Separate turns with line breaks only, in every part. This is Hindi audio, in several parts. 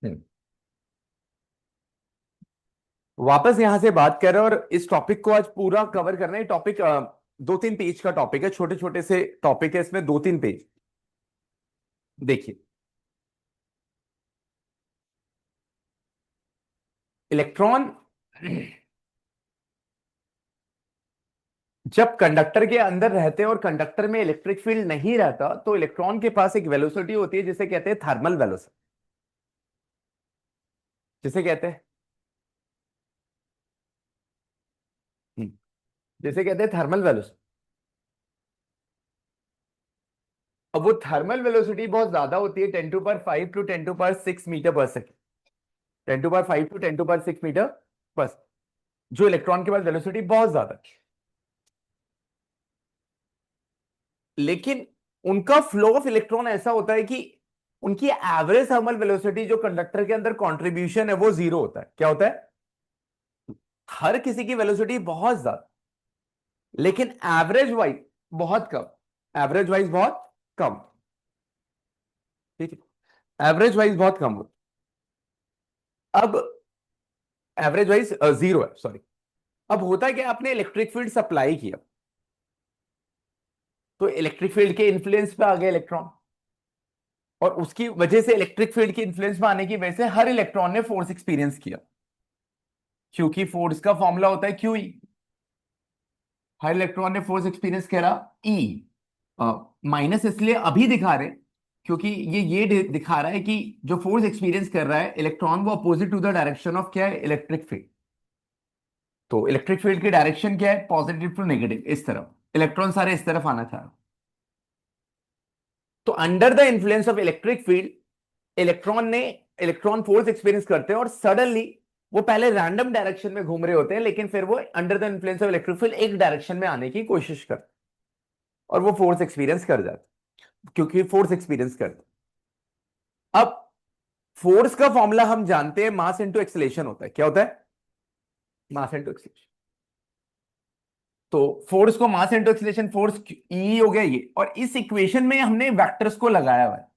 हम्म। वापस यहां से बात कर रहे हैं और इस टॉपिक को आज पूरा कवर करना है। टॉपिक 2-3 पेज का टॉपिक है, छोटे छोटे से टॉपिक है इसमें, 2-3 पेज। देखिए, इलेक्ट्रॉन जब कंडक्टर के अंदर रहते हैं और कंडक्टर में इलेक्ट्रिक फील्ड नहीं रहता, तो इलेक्ट्रॉन के पास एक वेलोसिटी होती है जिसे कहते हैं थर्मल वेलोसिटी। जिसे कहते हैं हम्म, जिसे कहते हैं थर्मल वेलोसिटी। अब वो थर्मल वेलोसिटी बहुत ज्यादा होती है, 10⁵ टू 10⁵ मीटर पर सेकेंड। 10⁵ टू 10⁵ मीटर पर, जो इलेक्ट्रॉन के पास वेलोसिटी बहुत ज्यादा है। लेकिन उनका फ्लो ऑफ इलेक्ट्रॉन ऐसा होता है कि उनकी एवरेज थर्मल वेलोसिटी, जो कंडक्टर के अंदर कंट्रीब्यूशन है, वो जीरो होता है। क्या होता है? हर किसी की वेलोसिटी बहुत ज्यादा, लेकिन एवरेज वाइज बहुत कम। एवरेज वाइज बहुत कम। ठीक है, एवरेज वाइज बहुत कम होता है। अब एवरेज वाइज जीरो है, सॉरी। अब होता क्या, आपने इलेक्ट्रिक फील्ड सप्लाई किया, तो इलेक्ट्रिक फील्ड के इन्फ्लुएंस पे आ गए इलेक्ट्रॉन, और उसकी वजह से इलेक्ट्रिक फील्ड के इन्फ्लुएंस में आने की वजह से हर इलेक्ट्रॉन ने फोर्स एक्सपीरियंस किया, क्योंकि फोर्स का फॉर्मूला होता है क्यू ई। हर इलेक्ट्रॉन ने फोर्स एक्सपीरियंस करा ई। माइनस इसलिए अभी दिखा रहे हैं, क्योंकि ये दिखा रहा है कि जो फोर्स एक्सपीरियंस कर रहा है इलेक्ट्रॉन, वो opposite to the direction of क्या है, इलेक्ट्रिक फील्ड। तो इलेक्ट्रिक फील्ड की डायरेक्शन क्या है, पॉजिटिव टू नेगेटिव, इस तरफ। इलेक्ट्रॉन सारे इस तरफ आना चाह रहे, तो under the influence of electric field electron force experience करते हैं, और सडनली वो पहले रैंडम डायरेक्शन में घूम रहे होते हैं, लेकिन फिर वो under the influence of electric field एक डायरेक्शन में आने की कोशिश करते हैं, और वो फोर्स एक्सपीरियंस कर जाते हैं, क्योंकि फोर्स एक्सपीरियंस करते हैं। अब फोर्स का फॉर्मूला हम जानते हैं, मास इंटू एक्सेलेरेशन होता है। क्या होता है? Mass into acceleration. तो फोर्स को मास इंटू एक्सेलेरेशन, फोर्स ई हो गया ये, और इस इक्वेशन में हमने वेक्टर्स को लगाया हुआ है।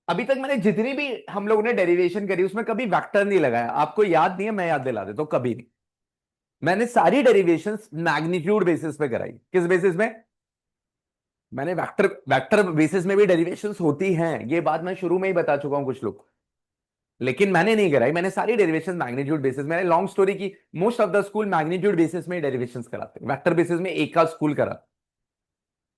अभी तक मैंने जितनी भी हम लोगों ने डेरिवेशन करी, उसमें कभी वेक्टर नहीं लगाया। आपको याद नहीं है, मैं याद दिला देता हूं, कभी नहीं। मैंने सारी डेरिवेशंस मैग्नीट्यूड बेसिस पे कराई। किस बेसिस में? मैंने वेक्टर वेक्टर बेसिस में भी डेरिवेशंस होती हैं, ये बात मैं शुरू में ही बता चुका हूं कुछ लोग, लेकिन मैंने नहीं कराई। मैंने सारी डेरिवेशंस मैग्नीट्यूड बेसिस, मैंने लॉन्ग स्टोरी की। Most of the school magnitude basis में डेरिवेशंस कराते हैं, वेक्टर बेसिस में एक का स्कूल करा,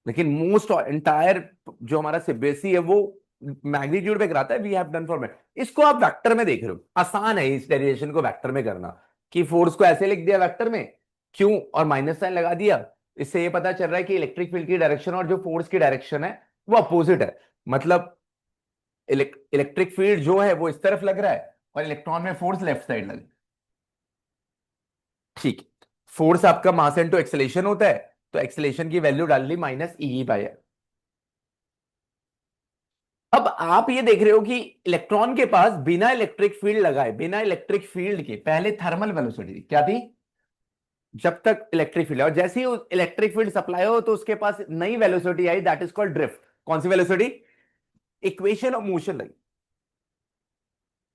लेकिन मोस्ट एंटायर जो हमारा सीबीएसई है वो मैग्नीट्यूड पे कराता है। We have done for math. इसको आप वेक्टर में देख रहे हो, आसान है इस डेरिवेशन को वेक्टर में करना, कि फोर्स को ऐसे लिख दिया वेक्टर में, क्यों और माइनस साइन लगा दिया। इससे ये पता चल रहा है कि इलेक्ट्रिक फील्ड की डायरेक्शन और जो फोर्स की डायरेक्शन है वो अपोजिट है। मतलब इलेक्ट्रिक फील्ड जो है वो इस तरफ लग रहा है, और इलेक्ट्रॉन में फोर्स लेफ्ट साइड लग। ठीक है, फोर्स आपका मास इनटू एक्सेलेरेशन होता है, तो एक्सेलेरेशन की वैल्यू डाल ली -e/r। अब आप ये देख रहे हो कि इलेक्ट्रॉन के पास बिना इलेक्ट्रिक फील्ड लगाए, बिना इलेक्ट्रिक फील्ड के पहले थर्मल वेलोसिटी क्या थी, जब तक इलेक्ट्रिक फील्ड, और जैसे ही इलेक्ट्रिक फील्ड सप्लाई हो, तो उसके पास नई वेलोसिटी आई, दैट इज कॉल्ड ड्रिफ्ट। कौन सी वेलोसिटी? इक्वेशन ऑफ मोशन लगी,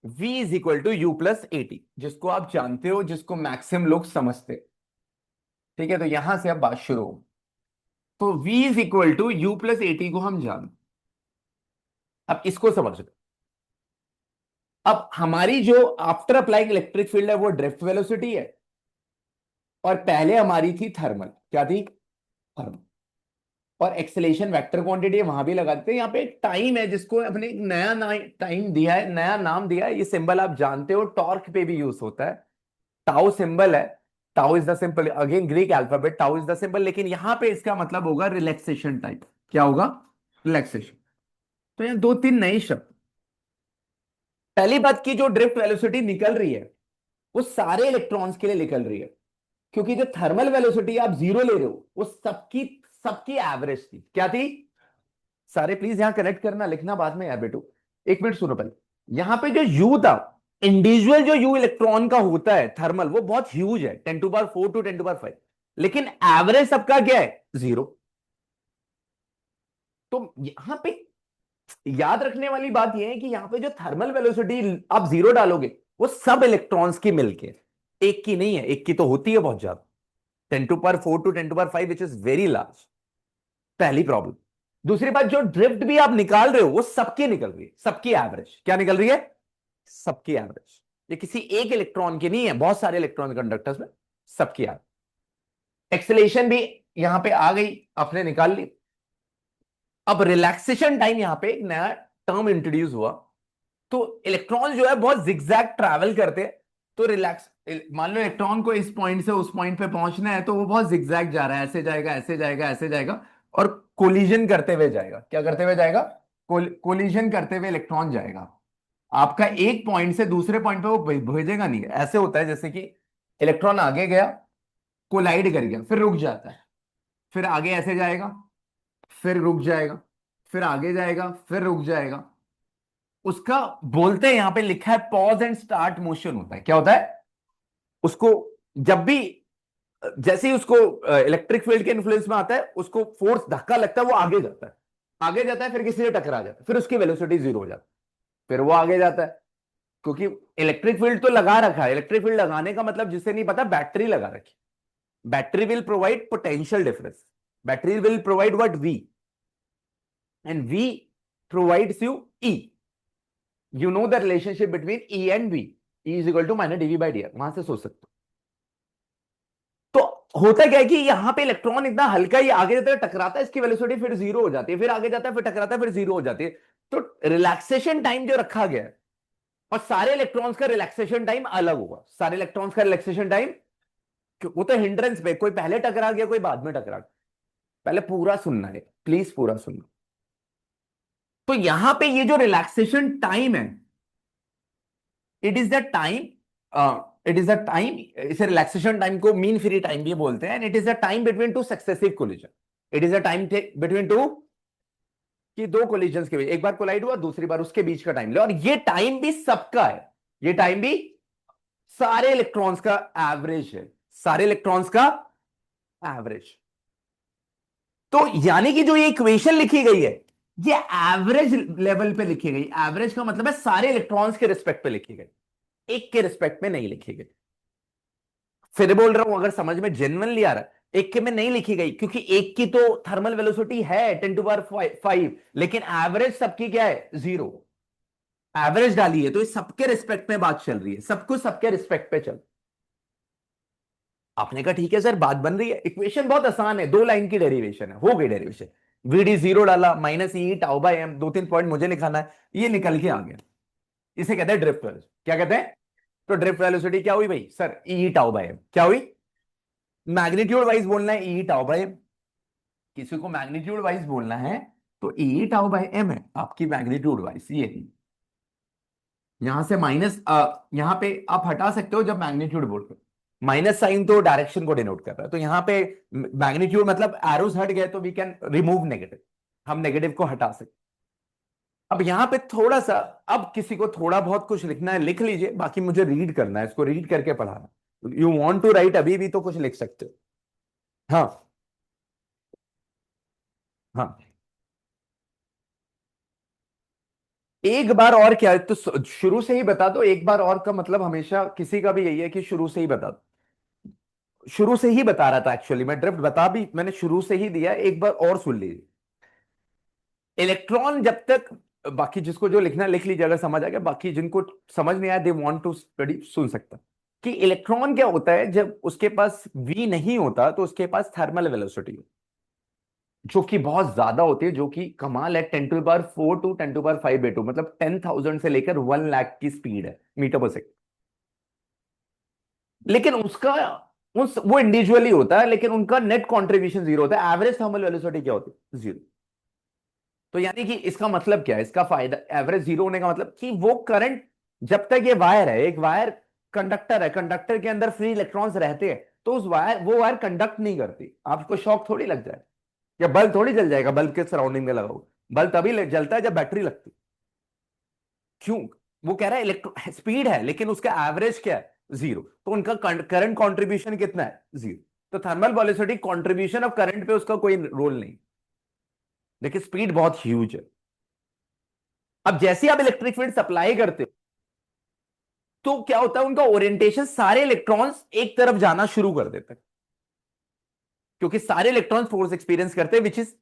v is equal to U plus A T, जिसको आप जानते हो, जिसको मैक्सिमम लोग समझते हैं। ठीक है, तो यहां से अब बात शुरू हो। तो v is equal to U plus A T को हम जानते, अब इसको समझ लो। अब हमारी जो आफ्टर अप्लाइंग इलेक्ट्रिक फील्ड है वो ड्रिफ्ट वेलोसिटी है, और पहले हमारी थी थर्मल। क्या थी? थर्मल। और एक्सेलेरेशन वेक्टर क्वांटिटी वहां भी लगाते हैं। यहाँ पे टाइम है, जिसको अपने एक नया टाइम दिया है, नया नाम दिया है। ये सिंबल आप जानते हो, टॉर्क पे भी यूज होता है। टाउ सिंबल है। Tau is the symbol, again Greek alphabet, tau is the symbol, लेकिन यहां पे इसका मतलब होगा रिलैक्सेशन टाइप। क्या होगा? रिलैक्सेशन। तो यहाँ 2-3 नए शब्द। पहली बात की, जो ड्रिफ्ट वेलोसिटी निकल रही है वो सारे इलेक्ट्रॉन्स के लिए निकल रही है, क्योंकि जो थर्मल वेलोसिटी आप जीरो ले रहे हो वो सबकी सबकी एवरेज थी। क्या थी? सारे प्लीज यहां कनेक्ट करना, लिखना बाद में यार बेटू। एक मिनट सुनो पहले। यहां पे जो यू था, इंडिविजुअल जो यू इलेक्ट्रॉन का होता है थर्मल, वो बहुत ह्यूज है, 10⁴ टू 10⁵, लेकिन एवरेज सबका क्या है? जीरो। तो यहां पे याद रखने वाली बात यह है कि यहां पे जो थर्मल वेलोसिटी आप जीरो डालोगे, वो सब इलेक्ट्रॉन्स की मिलके, एक की नहीं है, एक की तो होती है बहुत ज्यादा, 10⁴ to 10⁵, which is very large. पहली प्रॉब्लम। दूसरी बात, जो ड्रिफ्ट भी आप निकाल रहे हो वो सबकी निकल रही है, सबकी एवरेज क्या निकल रही है, सबकी एवरेज। ये किसी एक इलेक्ट्रॉन की नहीं है, बहुत सारे इलेक्ट्रॉन कंडक्टर्स में, सबकी एवरेज। एक्सेलेरेशन भी यहां पे आ गई, आपने निकाल ली। अब रिलैक्सेशन टाइम, यहां पे एक नया टर्म इंट्रोड्यूस हुआ। तो इलेक्ट्रॉन जो है बहुत जिगजैग ट्रैवल करते हैं। तो रिलैक्स, मान लो इलेक्ट्रॉन को इस पॉइंट से उस पॉइंट पे पहुंचना है, तो वो बहुत जिगजैग जा रहा है, ऐसे जाएगा, ऐसे जाएगा, ऐसे जाएगा, और कोलिजन करते हुए जाएगा। क्या करते हुए जाएगा, कोलिजन करते हुए इलेक्ट्रॉन जाएगा। आपका एक पॉइंट से दूसरे पॉइंट पे वो भेजेगा नहीं। ऐसे होता है जैसे कि इलेक्ट्रॉन आगे गया, कोलाइड कर गया, फिर रुक जाता है, फिर आगे ऐसे जाएगा, फिर रुक जाएगा, फिर आगे जाएगा, फिर रुक जाएगा। उसका बोलते हैं, यहां पे लिखा है पॉज एंड स्टार्ट मोशन होता है। क्या होता है उसको, जब भी, जैसे ही उसको इलेक्ट्रिक फील्ड के इन्फ्लुएंस में आता है, उसको फोर्स धक्का लगता है, वो आगे जाता है, आगे जाता है, फिर किसी से टकरा जाता है, फिर उसकी वेलोसिटी जीरो हो जाती है, फिर वो आगे जाता है। क्योंकि इलेक्ट्रिक फील्ड तो लगा रखा है। इलेक्ट्रिक फील्ड लगाने का मतलब, जिसे नहीं पता, बैटरी लगा रखी। Battery will provide potential difference, battery will provide what, V, and V provides you E. You know the relationship between E and V, E is equal to minus DV by D R, वहां से सोच सकते हो। तो होता क्या है कि यहां पे इलेक्ट्रॉन इतना हल्का ही आगे जाता है, टकराता है, इसकी वेलोसिटी फिर जीरो हो जाती है, फिर आगे जाता है, फिर टकराता है, फिर जीरो हो जाती है। तो रिलैक्सेशन टाइम जो रखा गया है, और सारे इलेक्ट्रॉन्स का रिलैक्सेशन टाइम अलग होगा। सारे इलेक्ट्रॉन्स का रिलैक्सेशन टाइम, वो तो हिंड्रेंस पे, कोई पहले टकरा गया, कोई बाद में टकरा गया। पहले पूरा सुनना है, प्लीज पूरा सुनना। तो यहां पे ये जो रिलैक्सेशन टाइम है, it is the time, it is the time, इसे रिलैक्सेशन टाइम को मीन फ्री टाइम भी बोलते हैं। And it is the time between two successive collision. It is the time between two, कि दो कोलिजन के बीच, एक बार कोलाइड हुआ, दूसरी बार, उसके बीच का टाइम ले। और ये टाइम भी सबका है, ये टाइम भी सारे इलेक्ट्रॉन्स का एवरेज है, सारे इलेक्ट्रॉन्स का एवरेज। तो यानी कि जो ये इक्वेशन लिखी गई है, ये एवरेज लेवल पे लिखी गई। एवरेज का मतलब है सारे इलेक्ट्रॉन्स के रिस्पेक्ट पे लिखी गई, एक के रिस्पेक्ट में नहीं लिखी गई। फिर बोल रहा हूं, अगर समझ में जेन्युइनली आ रहा है, एक के में नहीं लिखी गई, क्योंकि एक की तो थर्मल वेलोसिटी है 10⁵, लेकिन एवरेज सबकी क्या है, जीरो। एवरेज डाली है, तो इस सबके रिस्पेक्ट में बात चल रही है, सब कुछ सबके रिस्पेक्ट पे चल। आपने कहा ठीक है सर, बात बन रही है। इक्वेशन बहुत आसान है, दो लाइन की डेरिवेशन है, हो गई डेरिवेशन। वीडी जीरो डाला, minus E tau by M, दो तीन पॉइंट मुझे लिखाना है, ये निकल के आ गया। इसे कहते हैं ड्रिफ्ट वेलोसिटी। क्या कहते हैं, तो ड्रिफ्ट वेलोसिटी क्या हुई भाई sir, E tau by M. क्या हुई, मैग्नीट्यूड वाइज बोलना है, ई टाउ बाई एम। किसी को मैग्नीट्यूड वाइज बोलना है, तो ई टाउ बाई एम है आपकी मैग्नीट्यूड वाइज। ये यहां से माइनस, यहां पे आप हटा सकते हो जब मैग्नीट्यूड बोल रहे हो। माइनस साइन तो डायरेक्शन को डिनोट कर रहा है, तो यहां पे मैग्नीट्यूड मतलब एरोस हट गए, तो वी कैन रिमूव नेगेटिव, हम नेगेटिव को हटा सकते। अब यहां पे थोड़ा सा, अब किसी को थोड़ा बहुत कुछ लिखना है लिख लीजिए, बाकी मुझे रीड करना है, इसको रीड करके पढ़ाना। यू वांट टू राइट, अभी भी तो कुछ लिख सकते हो। हाँ, हाँ, एक बार और क्या है, तो शुरू से ही बता दो। एक बार और का मतलब हमेशा किसी का भी यही है कि शुरू से ही बता दो। शुरू से ही बता रहा था एक्चुअली, मैं ड्रिफ्ट बता भी मैंने शुरू से ही दिया, एक बार और सुन लीजिए। इलेक्ट्रॉन जब तक, बाकी जिसको जो लिखना है लिख लीजिए अगर समझ आ गया, बाकी जिनको समझ नहीं आया, दे वांट टू स्टडी, सुन सकता। कि इलेक्ट्रॉन क्या होता है, जब उसके पास वी नहीं होता, तो उसके पास थर्मल वेलोसिटी, जो कि बहुत ज्यादा होती है, जो कि कमाल है, 10⁴ टू 10⁵ मतलब 10,000 से लेकर 1 लाख की स्पीड है, मीटर पर सेकंड। लेकिन उसका, उस वो इंडिविजुअली होता है, लेकिन उनका नेट कंट्रीब्यूशन जीरो होता है। एवरेज थर्मल वेलोसिटी क्या होती है, जीरो। तो यानी कि इसका मतलब क्या है, इसका फायदा, एवरेज जीरो होने का मतलब कि वो करंट, जब तक ये वायर है, एक वायर कंडक्टर है, कंडक्टर के अंदर फ्री इलेक्ट्रॉन्स रहते हैं, तो उस वायर, वो वायर कंडक्ट नहीं करती। आपको शॉक थोड़ी लग जाए, या बल्ब थोड़ी जल जाएगा, बल्ब के सराउंडिंग में लगाओ। बल्ब तभी जलता है जब बैटरी लगती। क्यों, वो कह रहा है इलेक्ट्रो स्पीड है, लेकिन उसका एवरेज क्या है, जीरो। तो उनका करंट कंट्रीब्यूशन कितना है, जीरो। तो thermal velocity contribution of current पे उसका कोई रोल नहीं, लेकिन स्पीड बहुत ह्यूज है। अब जैसे आप इलेक्ट्रिक फील्ड सप्लाई करते हो तो क्या होता है, उनका ओरिएंटेशन सारे इलेक्ट्रॉन्स एक तरफ जाना शुरू कर देते हैं, क्योंकि सारे इलेक्ट्रॉन फोर्स एक्सपीरियंस करते हैं विच इज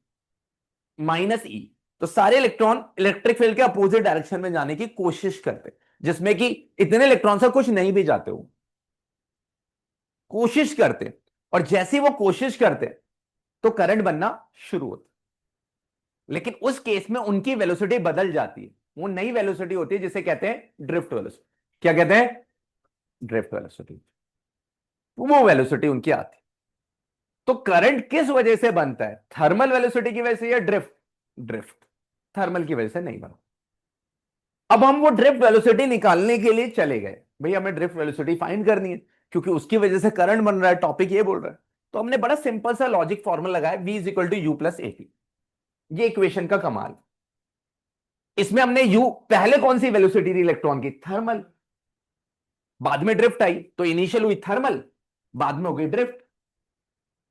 -E। तो सारे इलेक्ट्रॉन इलेक्ट्रिक फील्ड के अपोजिट डायरेक्शन में जाने की कोशिश करते हैं, जिसमें कि इतने इलेक्ट्रॉन से कुछ नहीं भी जाते हो, कोशिश करते हैं। और जैसे ही वो कोशिश करते हैं तो करंट बनना शुरू होता है। लेकिन उस केस में उनकी वेलोसिटी बदल जाती है, वो नई वेलोसिटी होती है जिसे कहते हैं ड्रिफ्ट वेलोसिटी। क्या कहते हैं? Drift velocity. वो वेलोसिटी उनकी आती है। तो करंट किस वजह से बनता है? थर्मल वेलोसिटी की वजह से या ड्रिफ्ट? ड्रिफ्ट। थर्मल की वजह से नहीं बना। अब हम वो ड्रिफ्ट वेलोसिटी निकालने के लिए चले गए, भाई हमें ड्रिफ्ट वेलोसिटी फाइंड करनी है, क्योंकि उसकी वजह से करंट बन रहा है, टॉपिक ये बोल रहा है। तो हमने बड़ा सिंपल सा लॉजिक फॉर्मूला लगाया, v is equal to U plus AT. ये इक्वेशन का कमाल। इसमें हमने u, पहले कौन सी वेलोसिटी थी इलेक्ट्रॉन की? थर्मल। बाद में ड्रिफ्ट आई तो इनिशियल हुई थर्मल, बाद में हो गई ड्रिफ्ट।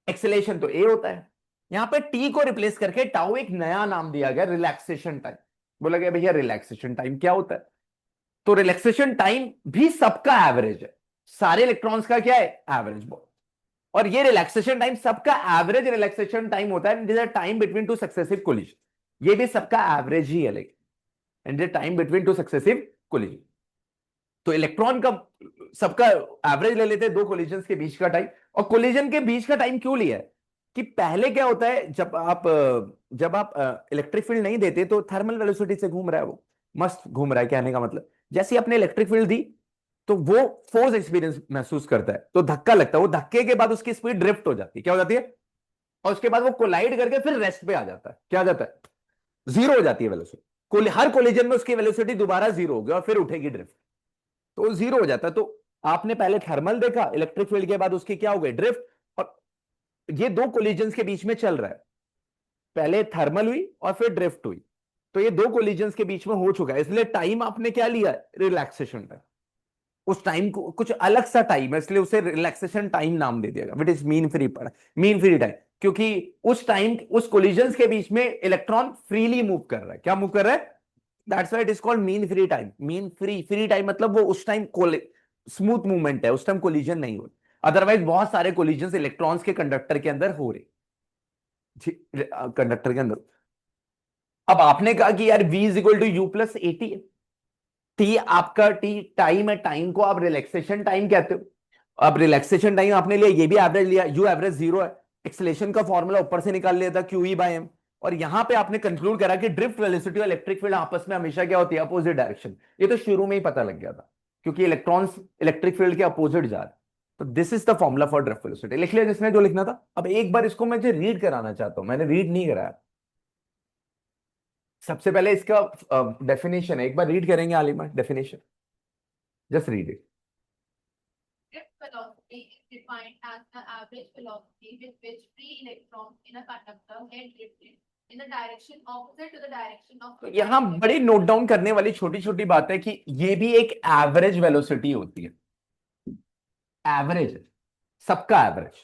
एक्सेलेरेशन तो ए होता है। यहां पे टी को रिप्लेस करके टाउ एक नया नाम दिया गया, रिलैक्सेशन टाइम। बोला गया भैया रिलैक्सेशन टाइम क्या होता है? तो रिलैक्सेशन टाइम भी सबका एवरेज है, सारे इलेक्ट्रॉन्स का क्या है? एवरेज। और ये रिलैक्सेशन टाइम सबका एवरेज रिलैक्सेशन टाइम होता है, time between two successive collision. ये भी सबका एवरेज ही है, लेकिन and time between two successive collision. तो इलेक्ट्रॉन का सबका एवरेज ले लेते हैं दो कोलिजन के बीच का टाइम। और कोलिजन के बीच का टाइम क्यों लिया है? कि पहले क्या होता है, जब आप इलेक्ट्रिक फील्ड नहीं देते तो थर्मल वेलोसिटी से घूम रहा है, वो मस्त घूम रहा है। कहने का मतलब, जैसे ही आपने इलेक्ट्रिक फील्ड दी तो वो फोर्स एक्सपीरियंस महसूस करता है, तो धक्का लगता है, वो धक्के के बाद उसकी स्पीड ड्रिफ्ट हो जाती है। क्या हो जाती है? और उसके बाद वो कोलाइड करके फिर रेस्ट पे आ जाता है। क्या आ जाता है? जीरो हो जाती है वेलोसिटी। हर कोलिजन में उसकी वेलोसिटी दोबारा जीरो होगी और फिर उठेगी ड्रिफ्ट। तो जीरो हो जाता है। तो आपने पहले थर्मल देखा, इलेक्ट्रिक फील्ड के बाद उसकी क्या हो गई? ड्रिफ्ट। और ये दो कोलिजन्स के बीच में चल रहा है, पहले थर्मल हुई और फिर ड्रिफ्ट हुई। तो ये दो कोलिजन्स के बीच में हो चुका है, इसलिए टाइम आपने क्या लिया? Relaxation time. उस टाइम को कुछ अलग सा टाइम है, इसलिए उसे रिलैक्सेशन टाइम नाम दे दिया गया, विट इज मीन फ्री पड़ा, मीन फ्री टाइम। क्योंकि उस टाइम उस कोलिजन्स के बीच में इलेक्ट्रॉन फ्रीली मूव कर रहा है। क्या मूव कर रहा है? That's why it is called mean free time. Mean free, free time मतलब वो उस टाइम स्मूथ मूवमेंट है, उस टाइम कोलिजन नहीं हो। अदरवाइज बहुत सारे कोलिजन इलेक्ट्रॉन्स के कंडक्टर के अंदर हो रहे, कंडक्टर के अंदर। अब आपने कहा कि यार v is equal to U plus AT है। टी आपका टी टाइम है, टाइम को आप रिलैक्सेशन टाइम कहते हो। अब रिलैक्सेशन टाइम आपने लिया, ये भी एवरेज लिया, यू एवरेज जीरो है। एक्सेलेरेशन का फॉर्मूला ऊपर से निकाल लिया था, क्यू ई बाय एम। और यहां पे आपने कंक्लूड करा कि ड्रिफ्ट वेलोसिटी और इलेक्ट्रिक फील्ड आपस में हमेशा क्या होती है? Opposite direction. ये तो शुरू में ही पता लग गया था, क्योंकि इलेक्ट्रॉन्स इलेक्ट्रिक फील्ड के अपोजिट जा रहे। तो this is the formula for drift velocity. लिख लिया जिसने जो लिखना था। अब एक बार इसको मैं रीड कराना चाहता हूं, मैंने रीड नहीं कराया। सबसे पहले इसका डेफिनेशन है, एक बार रीड करेंगे आलिमा definition, just read it.
Drift velocity is defined as the average velocity with which free electrons in a conductor get drifted in the direction opposite to the direction of.
तो यहां बड़ी नोट डाउन करने वाली छोटी छोटी बात है कि ये भी एक एवरेज वेलोसिटी होती है। एवरेज, सबका एवरेज,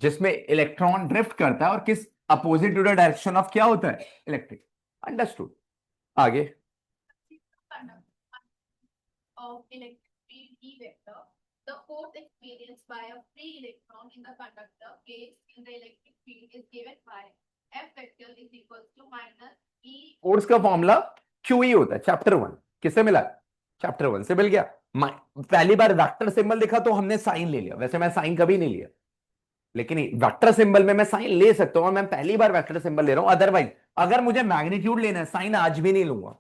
जिसमें इलेक्ट्रॉन ड्रिफ्ट करता है और किस opposite to the direction of क्या होता है? इलेक्ट्रिक। अंडरस्टूड। आगे।
Of electric field E vector, the force experienced by a free electron in the conductor case in the electric field is given by F vector is equals to minus E.
Force का फॉर्मूला क्यू ही होता है, चैप्टर 1। किससे मिला? चैप्टर 1 से मिल गया। पहली बार वेक्टर सिंबल दिखा तो हमने साइन ले लिया, वैसे मैं साइन कभी नहीं लिया, लेकिन वेक्टर सिंबल में मैं साइन ले सकता हूं, मैं पहली बार वेक्टर सिंबल ले रहा हूं। अदरवाइज अगर मुझे मैग्नीट्यूड लेना है, साइन आज भी नहीं लूंगा।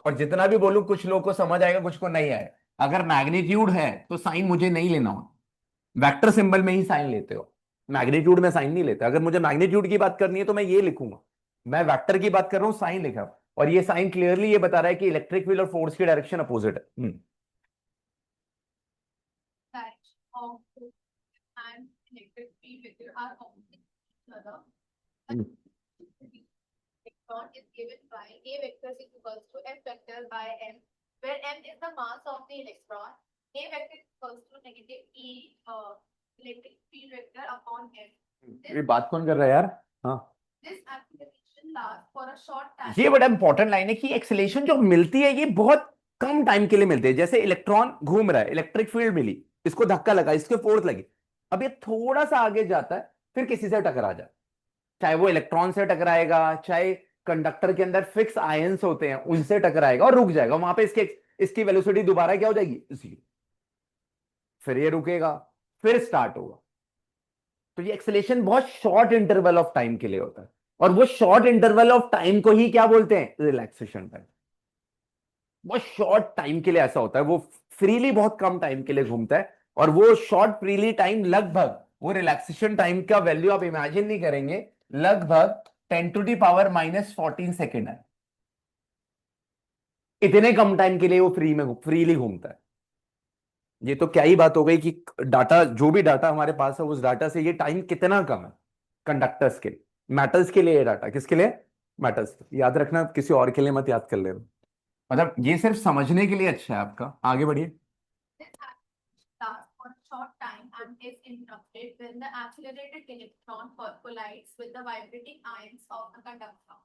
और जितना भी बोलूं, कुछ लोगों को समझ आएगा, कुछ को नहीं आएगा। अगर मैग्नीट्यूड है तो साइन मुझे नहीं लेना हो, वेक्टर सिंबल में ही साइन लेते हो, मैग्नीट्यूड में साइन नहीं लेते। अगर मुझे मैग्नीट्यूड की बात करनी है तो मैं ये लिखूंगा, मैं वेक्टर की बात कर रहा हूं, साइन लिखा। और ये साइन क्लियरली ये बता रहा है कि इलेक्ट्रिक फील्ड और फोर्स की डायरेक्शन अपोजिट है।
Direction of force and electric field vector are opposite each other. Electron is given by A vector is equals to F vector by M, where M is the mass of the electron. A vector is equals to negative E electric field vector upon M.
ये बात कौन कर रहा है यार? हाँ,
This acceleration acceleration lasts for a short time.
ये बड़ा इंपॉर्टेंट लाइन है कि एक्सेलेरेशन जो मिलती है ये बहुत कम टाइम के लिए मिलती है। जैसे इलेक्ट्रॉन घूम रहा है, इलेक्ट्रिक फील्ड मिली, इसको धक्का लगा, इसके फोर्स लगी, अब ये थोड़ा सा आगे जाता है, फिर किसी से टकरा जाए, चाहे वो इलेक्ट्रॉन से टकराएगा, चाहे कंडक्टर के अंदर फिक्स आयंस होते हैं उनसे टकराएगा और रुक जाएगा वहां पे। इसकी वेलोसिटी दोबारा क्या हो जाएगी, जीरो। फिर ये रुकेगा, फिर स्टार्ट होगा। तो ये एक्सेलेरेशन बहुत शॉर्ट इंटरवल ऑफ टाइम के लिए होता है, और वो शॉर्ट इंटरवल ऑफ टाइम को ही क्या बोलते हैं, रिलैक्सेशन टाइम। बहुत शॉर्ट टाइम के लिए ऐसा होता है, वो फ्रीली बहुत कम टाइम के लिए घूमता है, और वो शॉर्ट फ्रीली टाइम लगभग, वो रिलैक्सेशन टाइम का वैल्यू आप इमेजिन नहीं करेंगे, लगभग 10⁻⁻14 सेकेंड है। इतने कम टाइम के लिए वो फ्रीली घूमता है। ये तो क्या ही बात हो गई कि डाटा, जो भी डाटा हमारे पास है उस डाटा से ये टाइम कितना कम है कंडक्टर्स के लिए। मेटल्स के लिए ये डाटा, किसके लिए, मेटल्स। याद रखना, किसी और के लिए मत याद कर लेना। मतलब ये सिर्फ समझने के लिए अच्छा है आपका। आगे बढ़िए।
This action lasts for a short time and is interrupted when the accelerated electron collides with the vibrating ions of the conductor.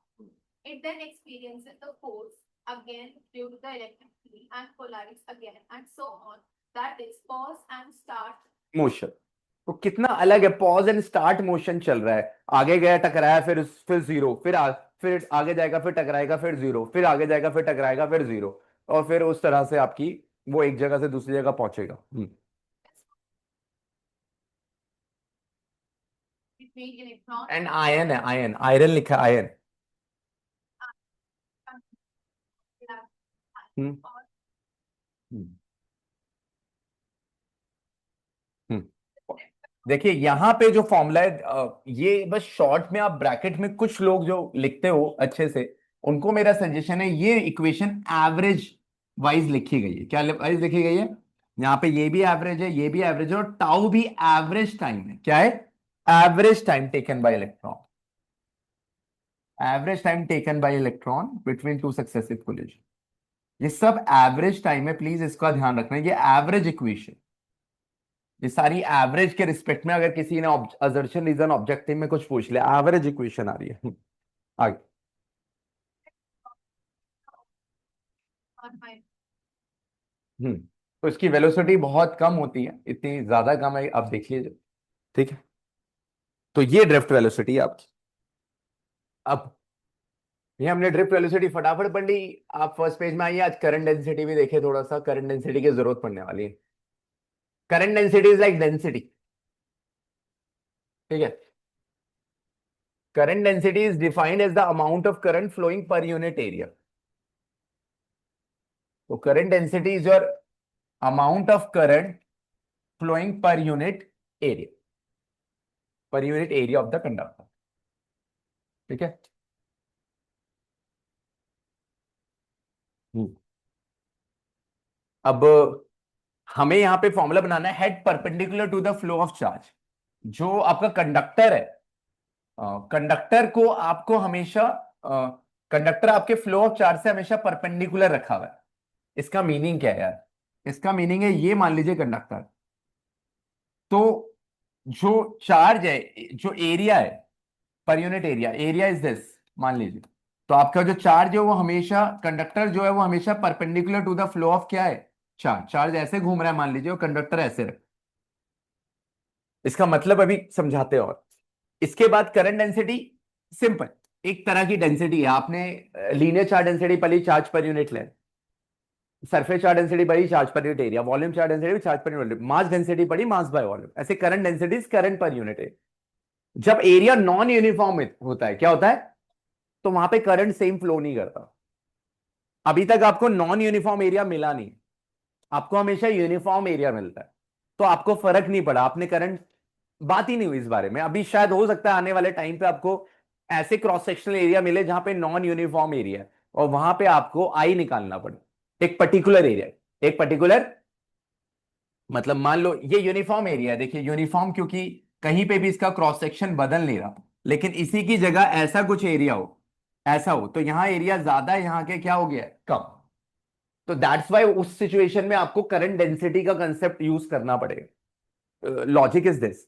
It then experiences the force again due to the electric field and collides again and so on. That is pause and start.
Motion तो कितना अलग है, पॉज एंड स्टार्ट मोशन चल रहा है। आगे गया, टकराया, फिर जीरो, फिर आगे जाएगा, फिर टकराएगा, फिर जीरो, फिर आगे जाएगा, फिर टकराएगा, फिर जीरो, और फिर उस तरह से आपकी वो एक जगह से दूसरी जगह पहुंचेगा।
Between electron
एंड आयन है, आयन, आयरन लिखा है, आयन। हम्म
or
हम्म हम्म। देखिए यहां पे जो फॉर्मूला है, ये बस शॉर्ट में आप ब्रैकेट में कुछ लोग जो लिखते हो अच्छे से, उनको मेरा सजेशन है, ये इक्वेशन एवरेज वाइज लिखी गई है। क्या वाइज लिखी गई है, यहाँ पे ये भी एवरेज है, ये भी एवरेज है, और टाउ भी एवरेज टाइम है। क्या है, average time taken by electron, average time taken by electron between two successive collision. ये सब एवरेज टाइम है, प्लीज इसका ध्यान रखना। ये एवरेज इक्वेशन, ये सारी एवरेज के रिस्पेक्ट में, अगर किसी ने असर्शन रीजन ऑब्जेक्टिव में कुछ पूछ लिया, एवरेज इक्वेशन आ रही है। आगे।
by
तो इसकी वेलोसिटी बहुत कम होती है, इतनी ज्यादा कम है, आप देख लीजिए। ठीक है, तो ये ड्रिफ्ट वेलोसिटी है आपकी। अब ये हमने ड्रिफ्ट वेलोसिटी फटाफट पढ़ ली। आप फर्स्ट पेज में आइए, आज करंट डेंसिटी भी देखे, थोड़ा सा करंट डेंसिटी की जरूरत पड़ने वाली है। Current density is like density, ठीक है। Current density is defined as the amount of current flowing per unit area. तो current density is your amount of current flowing per unit area, per unit area of the conductor. ठीक है। हम्म। अब हमें यहां पे फॉर्मूला बनाना है, head perpendicular to the flow of charge. जो आपका कंडक्टर है, कंडक्टर को आपको हमेशा, कंडक्टर आपके फ्लो ऑफ चार्ज से हमेशा परपेंडिकुलर रखा हुआ है। इसका मीनिंग क्या है यार, इसका मीनिंग है, ये मान लीजिए कंडक्टर, तो जो चार्ज है, जो एरिया है, पर unit area, area is this, मान लीजिए। तो आपका जो चार्ज है वो हमेशा, कंडक्टर जो है वो हमेशा perpendicular to the flow of क्या है, चार्ज। चार्ज ऐसे घूम रहा है मान लीजिए, और कंडक्टर ऐसे रहे। इसका मतलब अभी समझाते हैं। और इसके बाद करंट डेंसिटी, सिंपल, एक तरह की डेंसिटी है। आपने लीनियर चार्ज डेंसिटी पढ़ी, charge per unit length. Surface charge density पढ़ी, charge per unit area. Volume charge density, charge per unit. Mass density पढ़ी, मास बाय वॉल्यूम। ऐसे current density current per unit है। जब एरिया नॉन यूनिफॉर्म होता है, क्या होता है, तो वहां पे करंट सेम फ्लो नहीं करता। अभी तक आपको नॉन यूनिफॉर्म एरिया मिला नहीं, आपको हमेशा यूनिफॉर्म एरिया मिलता है। तो आपको फर्क नहीं पड़ा, आपने करंट, बात ही नहीं हुई इस बारे में। अभी शायद हो सकता है आने वाले टाइम पे आपको ऐसे क्रॉस सेक्शनल एरिया मिले जहां पे नॉन यूनिफॉर्म एरिया है, और वहां पे आपको आई निकालना पड़े, एक पर्टिकुलर एरिया, एक पर्टिकुलर, मतलब मान लो ये यूनिफॉर्म एरिया है। देखिए यूनिफॉर्म, क्योंकि कहीं पे भी इसका क्रॉस सेक्शन बदल नहीं रहा, लेकिन इसी की जगह ऐसा कुछ एरिया हो, ऐसा हो, तो यहां एरिया ज्यादा है, यहां के क्या हो गया, कम। तो दैट्स वाई उस सिचुएशन में आपको करंट डेंसिटी का कंसेप्ट यूज करना पड़ेगा। Logic is this.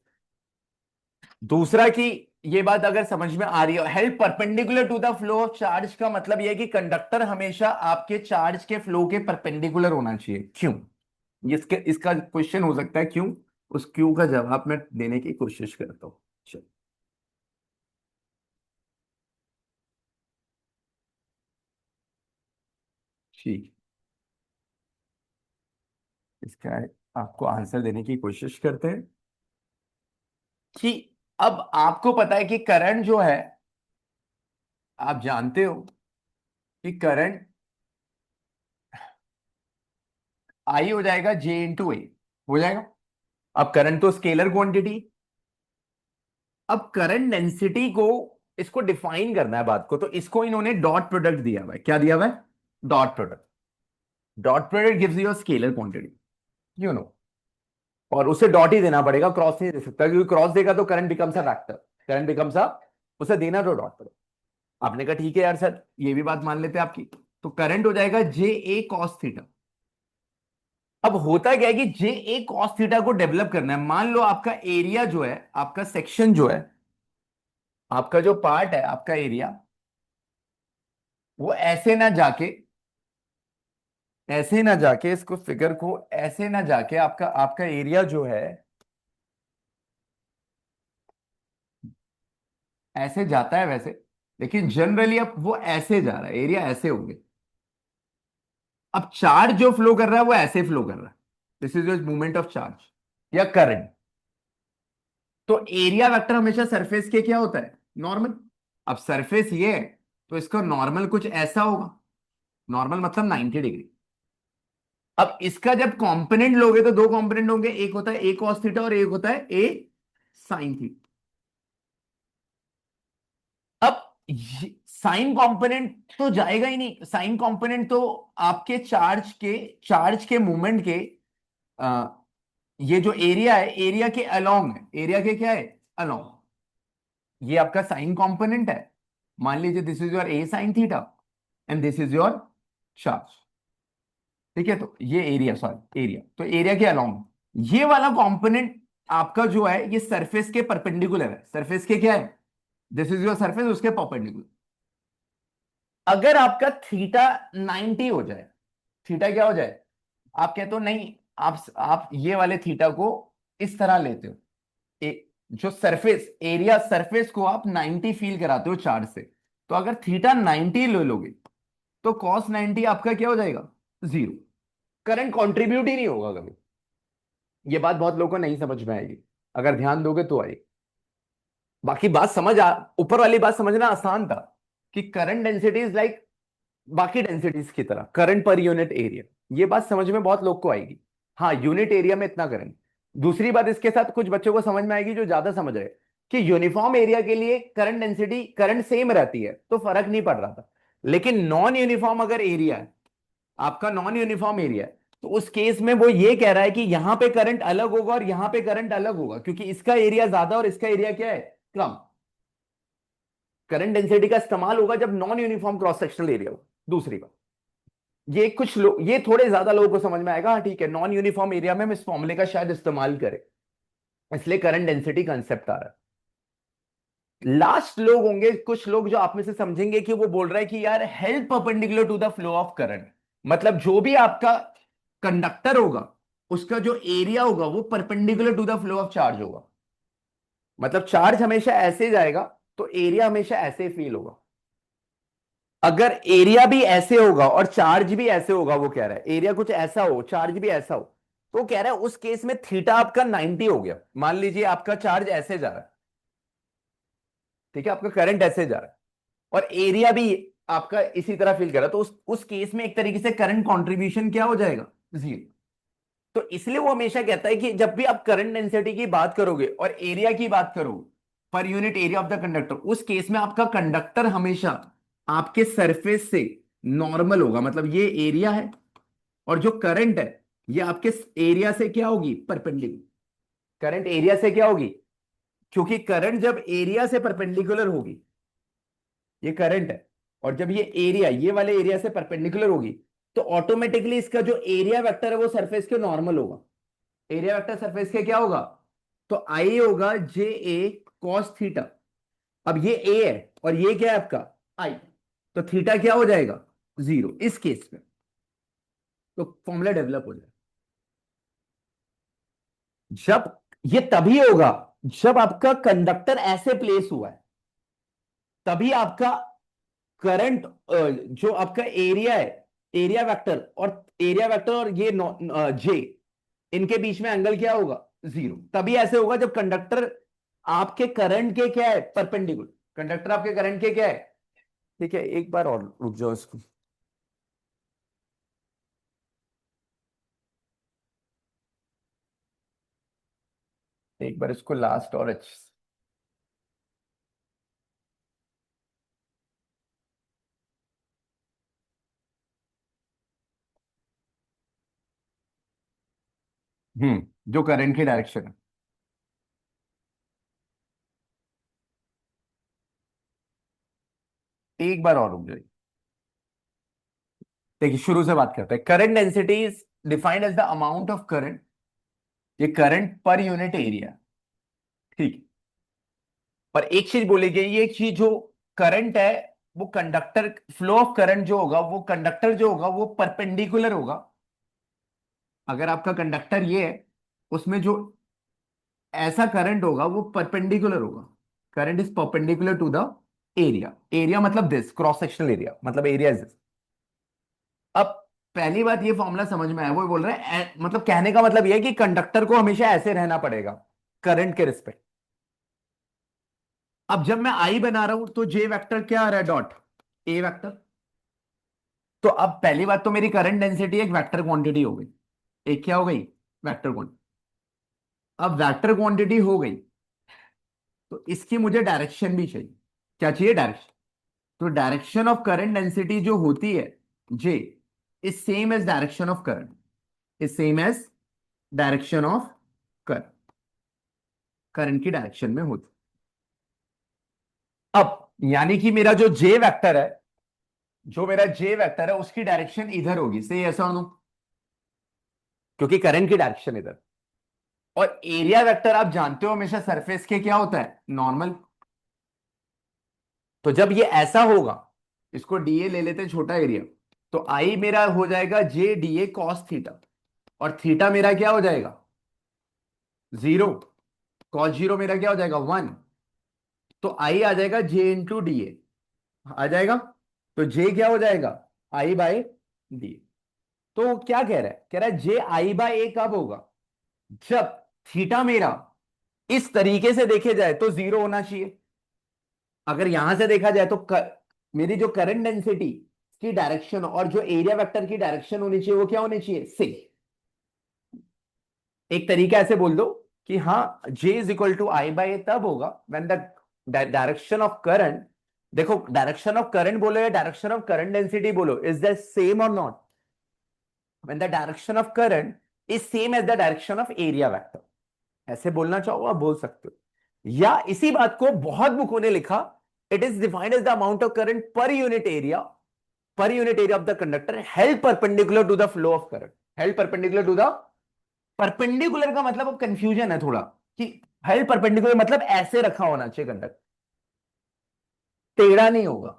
दूसरा कि ये बात अगर समझ में आ रही है, help perpendicular to the flow of charge का मतलब ये है कि कंडक्टर हमेशा आपके चार्ज के फ्लो के परपेंडिकुलर होना चाहिए। क्यों? इसके इसका क्वेश्चन हो सकता है क्यों, उस क्यों का जवाब मैं देने की कोशिश करता हूं। चलो, ठीक, इसका आपको आंसर देने की कोशिश करते हैं कि अब आपको पता है कि करंट जो है, आप जानते हो कि करंट आई हो जाएगा जे इंटू ए, हो जाएगा। अब करंट तो स्केलर क्वांटिटी, अब करंट डेंसिटी को, इसको डिफाइन करना है बात को, तो इसको इन्होंने डॉट प्रोडक्ट दिया हुआ है। क्या दिया हुआ है? Dot product. Dot product gives you scalar quantity, you know, और उसे डॉट ही देना पड़ेगा, क्रॉस नहीं दे सकता, क्योंकि क्रॉस देगा तो current becomes a vector, current becomes a, उसे देना तो डॉट प्रोडक्ट। आपने कहा ठीक है यार सर, ये भी बात मान लेते हैं आपकी। तो करंट हो जाएगा जे ए कॉस थीटा। अब होता क्या है कि जे ए कॉस थीटा को डेवलप करना है। मान लो आपका एरिया जो है, आपका सेक्शन जो है, आपका जो पार्ट है, आपका एरिया, वो ऐसे ना जाके इसको फिगर को ऐसे ना जाके, आपका आपका एरिया जो है ऐसे जाता है वैसे, लेकिन जनरली अब वो ऐसे जा रहा है, एरिया ऐसे होंगे। अब चार्ज जो फ्लो कर रहा है वो ऐसे फ्लो कर रहा है, this is your movement of charge या करंट। तो एरिया वेक्टर हमेशा सरफेस के क्या होता है? नॉर्मल। अब सरफेस ये है, तो इसका नॉर्मल कुछ ऐसा होगा, नॉर्मल मतलब 90 डिग्री। अब इसका जब कंपोनेंट लोगे तो दो कंपोनेंट होंगे, एक होता है ए कॉस थीटा और एक होता है ए साइन थीटा। अब साइन कंपोनेंट तो जाएगा ही नहीं, साइन कंपोनेंट तो आपके चार्ज के मूवमेंट के, आ, ये जो एरिया है, एरिया के अलोंग है, एरिया के क्या है? अलोंग। ये आपका साइन कंपोनेंट है। मान लीजिए this is your A sine theta and this is your charge. ठीक है, तो ये एरिया, सॉरी एरिया, तो एरिया के अलोंग ये वाला कंपोनेंट आपका जो है, ये सरफेस के परपेंडिकुलर है। सरफेस के क्या है? दिस इज योर सरफेस, उसके परपेंडिकुलर। अगर आपका थीटा 90 हो जाए, थीटा क्या हो जाए? आप कहते हो नहीं, आप ये वाले थीटा को इस तरह लेते हो, जो सरफेस एरिया, सरफेस को आप 90 फील कराते हो चार्ज से। तो अगर थीटा 90 ले लोगे तो कॉस 90 आपका क्या हो जाएगा? जीरो। करंट कंट्रीब्यूट ही नहीं होगा कभी। ये बात बहुत लोगों को नहीं समझ में आएगी, अगर ध्यान दोगे तो आएगी। बाकी बात ऊपर वाली बात समझना आसान था कि करंट डेंसिटी इज लाइक बाकी डेंसिटीज की तरह करंट पर यूनिट एरिया। ये बात समझ में बहुत लोग को आएगी। हाँ, यूनिट एरिया में इतना करंट। दूसरी बात इसके साथ कुछ बच्चों को समझ में आएगी जो ज्यादा समझ रहे, कि यूनिफॉर्म एरिया के लिए करंट डेंसिटी, करंट सेम रहती है तो फर्क नहीं पड़ रहा था। लेकिन नॉन यूनिफॉर्म अगर एरिया है, आपका नॉन यूनिफॉर्म एरिया है, तो उस केस में वो ये कह रहा है कि यहां पे करंट अलग होगा और यहां पे करंट अलग होगा, क्योंकि इसका एरिया ज्यादा और इसका एरिया क्या है? कम। करंट डेंसिटी का इस्तेमाल होगा जब non uniform cross sectional area हो। दूसरी बात, ये कुछ लोग, ये थोड़े ज्यादा लोगों को समझ में आएगा, हाँ ठीक है, नॉन यूनिफॉर्म एरिया में हम इस फॉर्मूले का शायद इस्तेमाल करें, इसलिए करंट डेंसिटी कंसेप्ट आ रहा है। लास्ट लोग होंगे कुछ लोग जो आप में से समझेंगे कि वो बोल रहा है कि यार help perpendicular to the flow of current, मतलब जो भी आपका कंडक्टर होगा, उसका जो एरिया होगा वो perpendicular to the flow of charge होगा। मतलब चार्ज हमेशा ऐसे जाएगा तो एरिया हमेशा ऐसे फील होगा। अगर एरिया भी ऐसे होगा और चार्ज भी ऐसे होगा, वो कह रहा है एरिया कुछ ऐसा हो, चार्ज भी ऐसा हो, तो कह रहा है उस केस में थीटा आपका 90 हो गया। मान लीजिए आपका चार्ज ऐसे जा रहा है, ठीक है, आपका करंट ऐसे जा रहा है और एरिया भी आपका इसी तरह फील कर रहा है, तो उस केस में एक तरीके से करंट कंट्रीब्यूशन क्या हो जाएगा? जीरो। तो इसलिए वो हमेशा कहता है कि जब भी आप करंट डेंसिटी की बात करोगे और एरिया की बात करोगे, पर unit area of the conductor, उस केस में आपका कंडक्टर हमेशा आपके सरफेस से नॉर्मल होगा। मतलब ये एरिया है और जो करंट है ये आपके एरिया से क्या होगी? परपेंडिकुलर। करंट एरिया से क्या होगी? क्योंकि करंट जब एरिया से परपेंडिकुलर होगी, ये करंट है, और जब ये एरिया, ये वाले एरिया से परपेंडिकुलर होगी, तो ऑटोमेटिकली इसका जो एरिया वेक्टर है वो सरफेस के नॉर्मल होगा। एरिया वेक्टर सरफेस के क्या होगा? तो आई होगा जे ए कॉस थीटा अब ये ए है और ये क्या है आपका आई, तो थीटा क्या हो जाएगा, जीरो इस केस में। तो फॉर्मूला डेवलप हो जाएगा। जब ये तभी होगा जब आपका कंडक्टर ऐसे प्लेस हुआ है, तभी आपका करंट, जो आपका एरिया है, एरिया वेक्टर और ये जे, इनके बीच में एंगल क्या होगा, जीरो। तभी ऐसे होगा जब कंडक्टर आपके करंट के क्या है, परपेंडिकुलर। कंडक्टर आपके करंट के क्या है, ठीक है, एक बार और रुक जाओ इसको। एक बार इसको लास्ट और अच्छे से। जो करंट की डायरेक्शन है। एक बार और रुक जाइए। देखिए शुरू से बात करते हैं। Current density is defined as the amount of current, ये करंट पर यूनिट एरिया, ठीक है। पर एक चीज बोली गई, ये चीज जो करंट है वो कंडक्टर, फ्लो ऑफ करंट जो होगा वो कंडक्टर जो होगा वो परपेंडिकुलर होगा। अगर आपका कंडक्टर ये है, उसमें जो ऐसा करंट होगा वो परपेंडिकुलर होगा। Current is perpendicular to the area. Area मतलब दिस, क्रॉस सेक्शनल एरिया मतलब एरिया इज दिस। अब पहली बात ये फॉर्मूला समझ में आया, वो बोल रहे हैं मतलब कहने का मतलब ये है कि कंडक्टर को हमेशा ऐसे रहना पड़ेगा करंट के रिस्पेक्ट। अब जब मैं आई बना रहा हूं तो जे वेक्टर क्या आ रहा है, डॉट ए वेक्टर। तो अब पहली बात तो मेरी करंट डेंसिटी एक वेक्टर क्वांटिटी हो गई। एक क्या हो गई, वेक्टर क्वांटिटी। अब वेक्टर क्वांटिटी हो गई तो इसकी मुझे डायरेक्शन भी चाहिए। क्या चाहिए, डायरेक्शन। तो डायरेक्शन ऑफ करंट डेंसिटी जो होती है J, is same as direction of current, is same as direction of current. Current की डायरेक्शन में होती। अब यानी कि मेरा जो जे वेक्टर है, जो मेरा जे वेक्टर है उसकी डायरेक्शन इधर होगी, सही ऐसा हो, क्योंकि करंट की डायरेक्शन इधर। और एरिया वेक्टर आप जानते हो हमेशा सरफेस के क्या होता है, नॉर्मल। तो जब ये ऐसा होगा, इसको डीए ले लेते हैं, छोटा एरिया। तो आई मेरा हो जाएगा जे डीए कॉस थीटा, और थीटा मेरा क्या हो जाएगा, जीरो। कॉस जीरो मेरा क्या हो जाएगा, वन। तो आई आ जाएगा जे इंटू डीए, आ जाएगा। तो जे क्या हो जाएगा, आई बाय डी। तो क्या कह रहा है, कह रहा है जे आई बाय ए कब होगा, जब थीटा मेरा इस तरीके से देखे जाए तो जीरो होना चाहिए। अगर यहां से देखा जाए तो मेरी जो करंट डेंसिटी की डायरेक्शन और जो एरिया वेक्टर की डायरेक्शन होनी चाहिए वो क्या होनी चाहिए, सेम। एक तरीका ऐसे बोल दो कि हाँ J is equal to I by तब होगा when the direction of current, देखो डायरेक्शन ऑफ करंट बोलो या डायरेक्शन ऑफ करंट डेंसिटी बोलो, is the same or not, when the direction of current is same as the direction of area vector. ऐसे बोलना चाहो आप बोल सकते हो, या इसी बात को बहुत बुकों ने लिखा, it is defined as the amount of current per unit area, per unit area of the conductor held perpendicular to the flow of current, held perpendicular to the, perpendicular का मतलब अब कंफ्यूजन है थोड़ा कि हेल्ड परपेंडिकुलर मतलब ऐसे रखा होना चाहिए कंडक्टर, टेढ़ा नहीं होगा।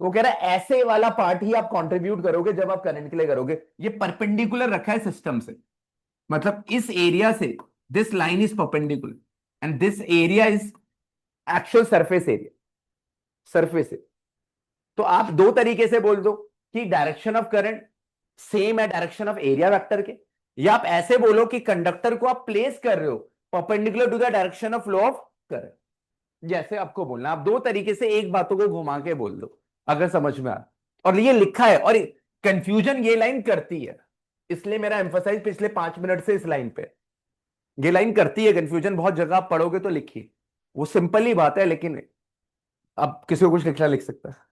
वो कह रहा है ऐसे वाला पार्ट ही आप कंट्रीब्यूट करोगे जब आप करंट के लिए करोगे। ये परपेंडिकुलर रखा है सिस्टम से, मतलब इस एरिया से this line is perpendicular and this area is actual surface area, surface है। तो आप दो तरीके से बोल दो कि डायरेक्शन ऑफ करंट सेम है डायरेक्शन ऑफ एरिया वेक्टर के, या आप ऐसे बोलो कि कंडक्टर को आप प्लेस कर रहे हो perpendicular to the direction of flow of current. जैसे आपको बोलना, आप दो तरीके से एक बातों को घुमा के बोल दो अगर समझ में आ। और ये लिखा है, और कंफ्यूजन ये लाइन करती है, इसलिए मेरा एम्फोसाइज पिछले 5 मिनट से इस लाइन पे। ये लाइन करती है कंफ्यूजन बहुत जगह, आप पढ़ोगे तो लिखिए। वो सिंपल ही बात है, लेकिन अब किसी को कुछ लिखना लिख सकता है।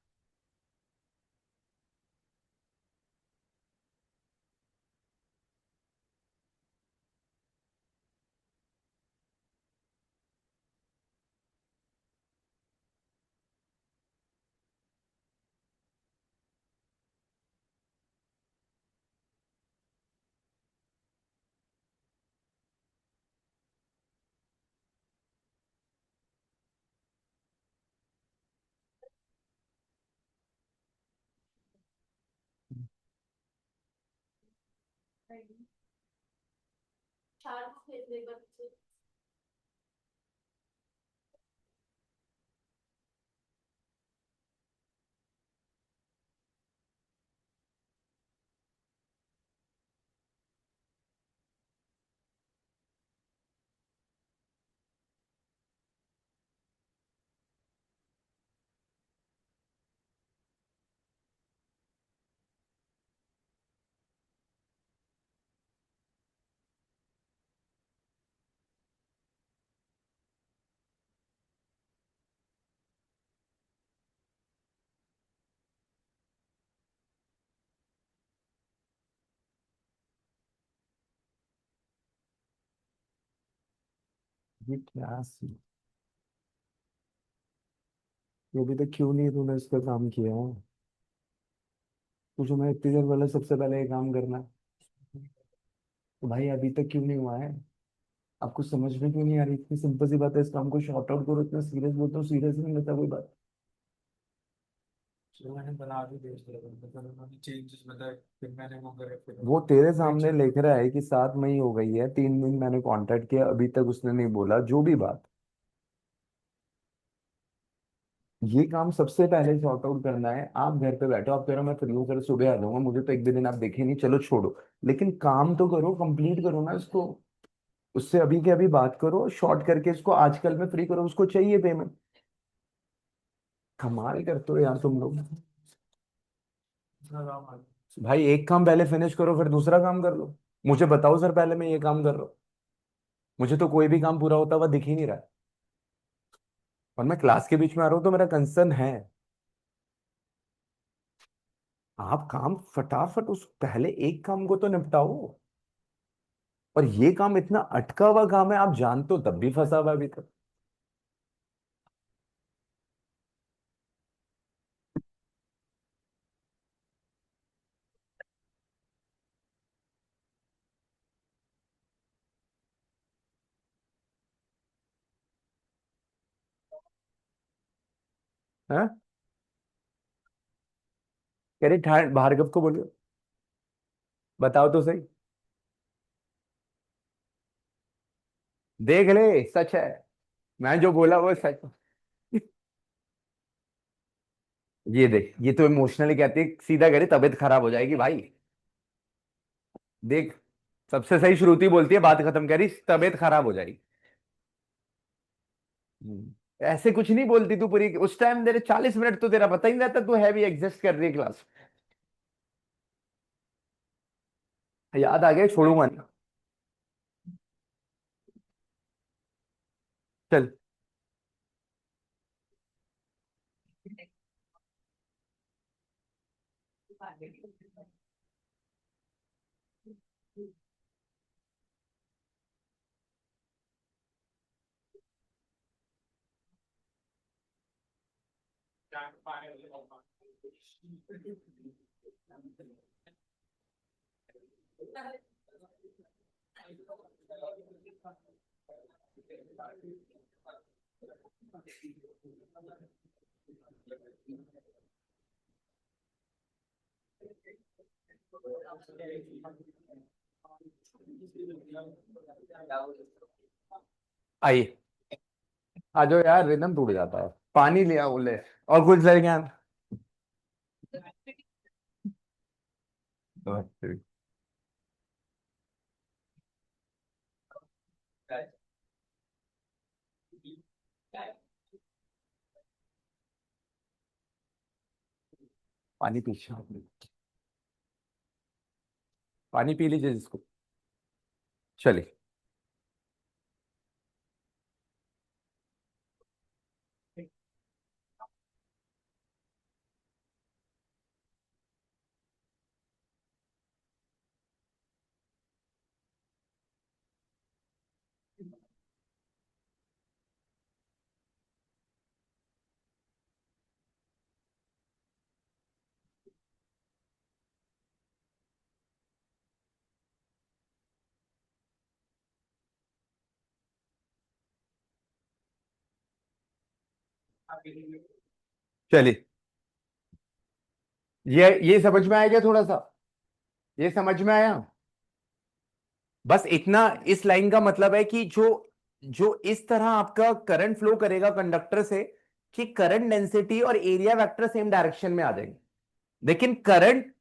चार भेज देगा तुझे।
ये क्या सी, ये अभी तक क्यों नहीं तूने इस पर काम किया? तुझे मैं इतनी देर बोला सबसे पहले ये काम करना है। तो भाई अभी तक क्यों नहीं हुआ है? आपको समझ में क्यों नहीं आ रही? इतनी सिंपल सी बात है, इस काम को शॉर्ट आउट करो। इतना सीरियस बोलते हो, सीरियस नहीं लेता कोई बात।
जो मैंने बना के भेज दिया मतलब उन्होंने चेंजेस बताए फिर मैंने वो करे फिर
वो तेरे
वही
सामने
चीज।
लिख रहा है कि 7 मई हो गई है, 3 दिन मैंने कांटेक्ट किया, अभी तक उसने नहीं बोला जो भी बात। ये काम सबसे पहले सॉर्ट आउट करना है। आप घर पे बैठो, आप कह रहे हो मैं फ्री हूँ, चलो सुबह आ जाऊंगा, मुझे तो एक भी दिन आप देखे नहीं, चलो छोड़ो। लेकिन काम तो करो, कंप्लीट करो ना इसको। उससे अभी के अभी बात करो, शॉर्ट करके इसको आजकल में फ्री करो, उसको चाहिए पेमेंट। कमाल करते हो यार तुम लोग।
इतना काम आ गया।
भाई एक काम पहले फिनिश करो, फिर दूसरा काम कर लो। मुझे बताओ सर, पहले मैं ये काम कर रहा हूँ। मुझे तो कोई भी काम पूरा होता हुआ दिख ही नहीं रहा है। और मैं क्लास के बीच में आ रहा हूँ तो मेरा कंसर्न है। आप काम फटाफट उस पहले एक काम को तो निपटाओ। और ये काम इतना अटका हुआ काम है, आप जानते हो तब भी फंसा हुआ है अभी तक। है? कह रही भार्गव को बोलियो, बताओ तो सही। देख ले, सच है। मैं जो बोला वो सच। ये देख, ये तो इमोशनली कहती है, सीधा कह रही तबीयत खराब हो जाएगी भाई। देख, सबसे सही श्रुति बोलती है, बात खत्म करी, तबीयत खराब हो जाएगी। ऐसे कुछ नहीं बोलती तू पूरी उस टाइम, तेरे 40 मिनट तो तेरा पता ही नहीं रहता, तू हैवी एग्जिस्ट कर रही है क्लास। याद आ गया, छोड़ूंगा नहीं। चल। आइए, आ जाओ यार, रिदम टूट जाता है। पानी लिया बोले, और कुछ ले क्या? पानी पीछे, पानी पी लीजिए जिसको। चलिए। चलिए, ये समझ में आया क्या थोड़ा सा? ये समझ में आया? बस इतना इस लाइन का मतलब है कि जो जो इस तरह आपका करंट फ्लो करेगा कंडक्टर से कि करंट डेंसिटी और एरिया वेक्टर सेम डायरेक्शन में आ जाएंगे। लेकिन करंट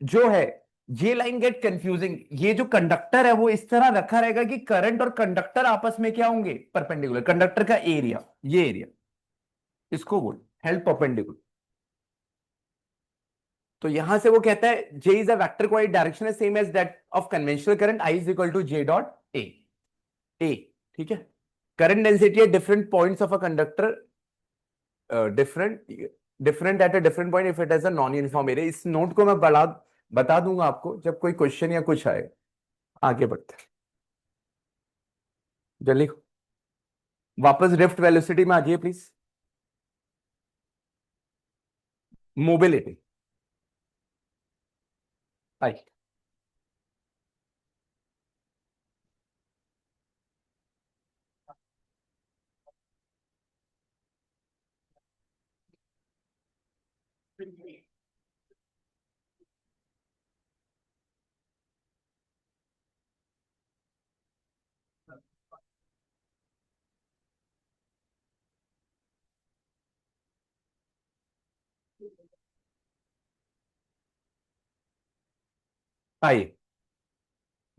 जो है, ये लाइन गेट कंफ्यूजिंग, ये जो कंडक्टर है वो इस तरह रखा रहेगा कि करंट और कंडक्टर आपस में क्या होंगे, परपेंडिकुलर। कंडक्टर का एरिया, ये एरिया इसको बोल हेल्प परपेंडिकुलर। तो यहां से वो कहता है J is a vector coordinate direction है same as that of conventional current, I is equal to J dot A। A, ठीक है। Current density at different points of a conductor different different at a different point if it has a non uniform area. इस नोट को मैं बता दूंगा आपको जब कोई क्वेश्चन या कुछ आए। आगे बढ़ते हैं, जल्दी वापस ड्रिफ्ट वेलोसिटी में आ जाइए please. Mobility I, I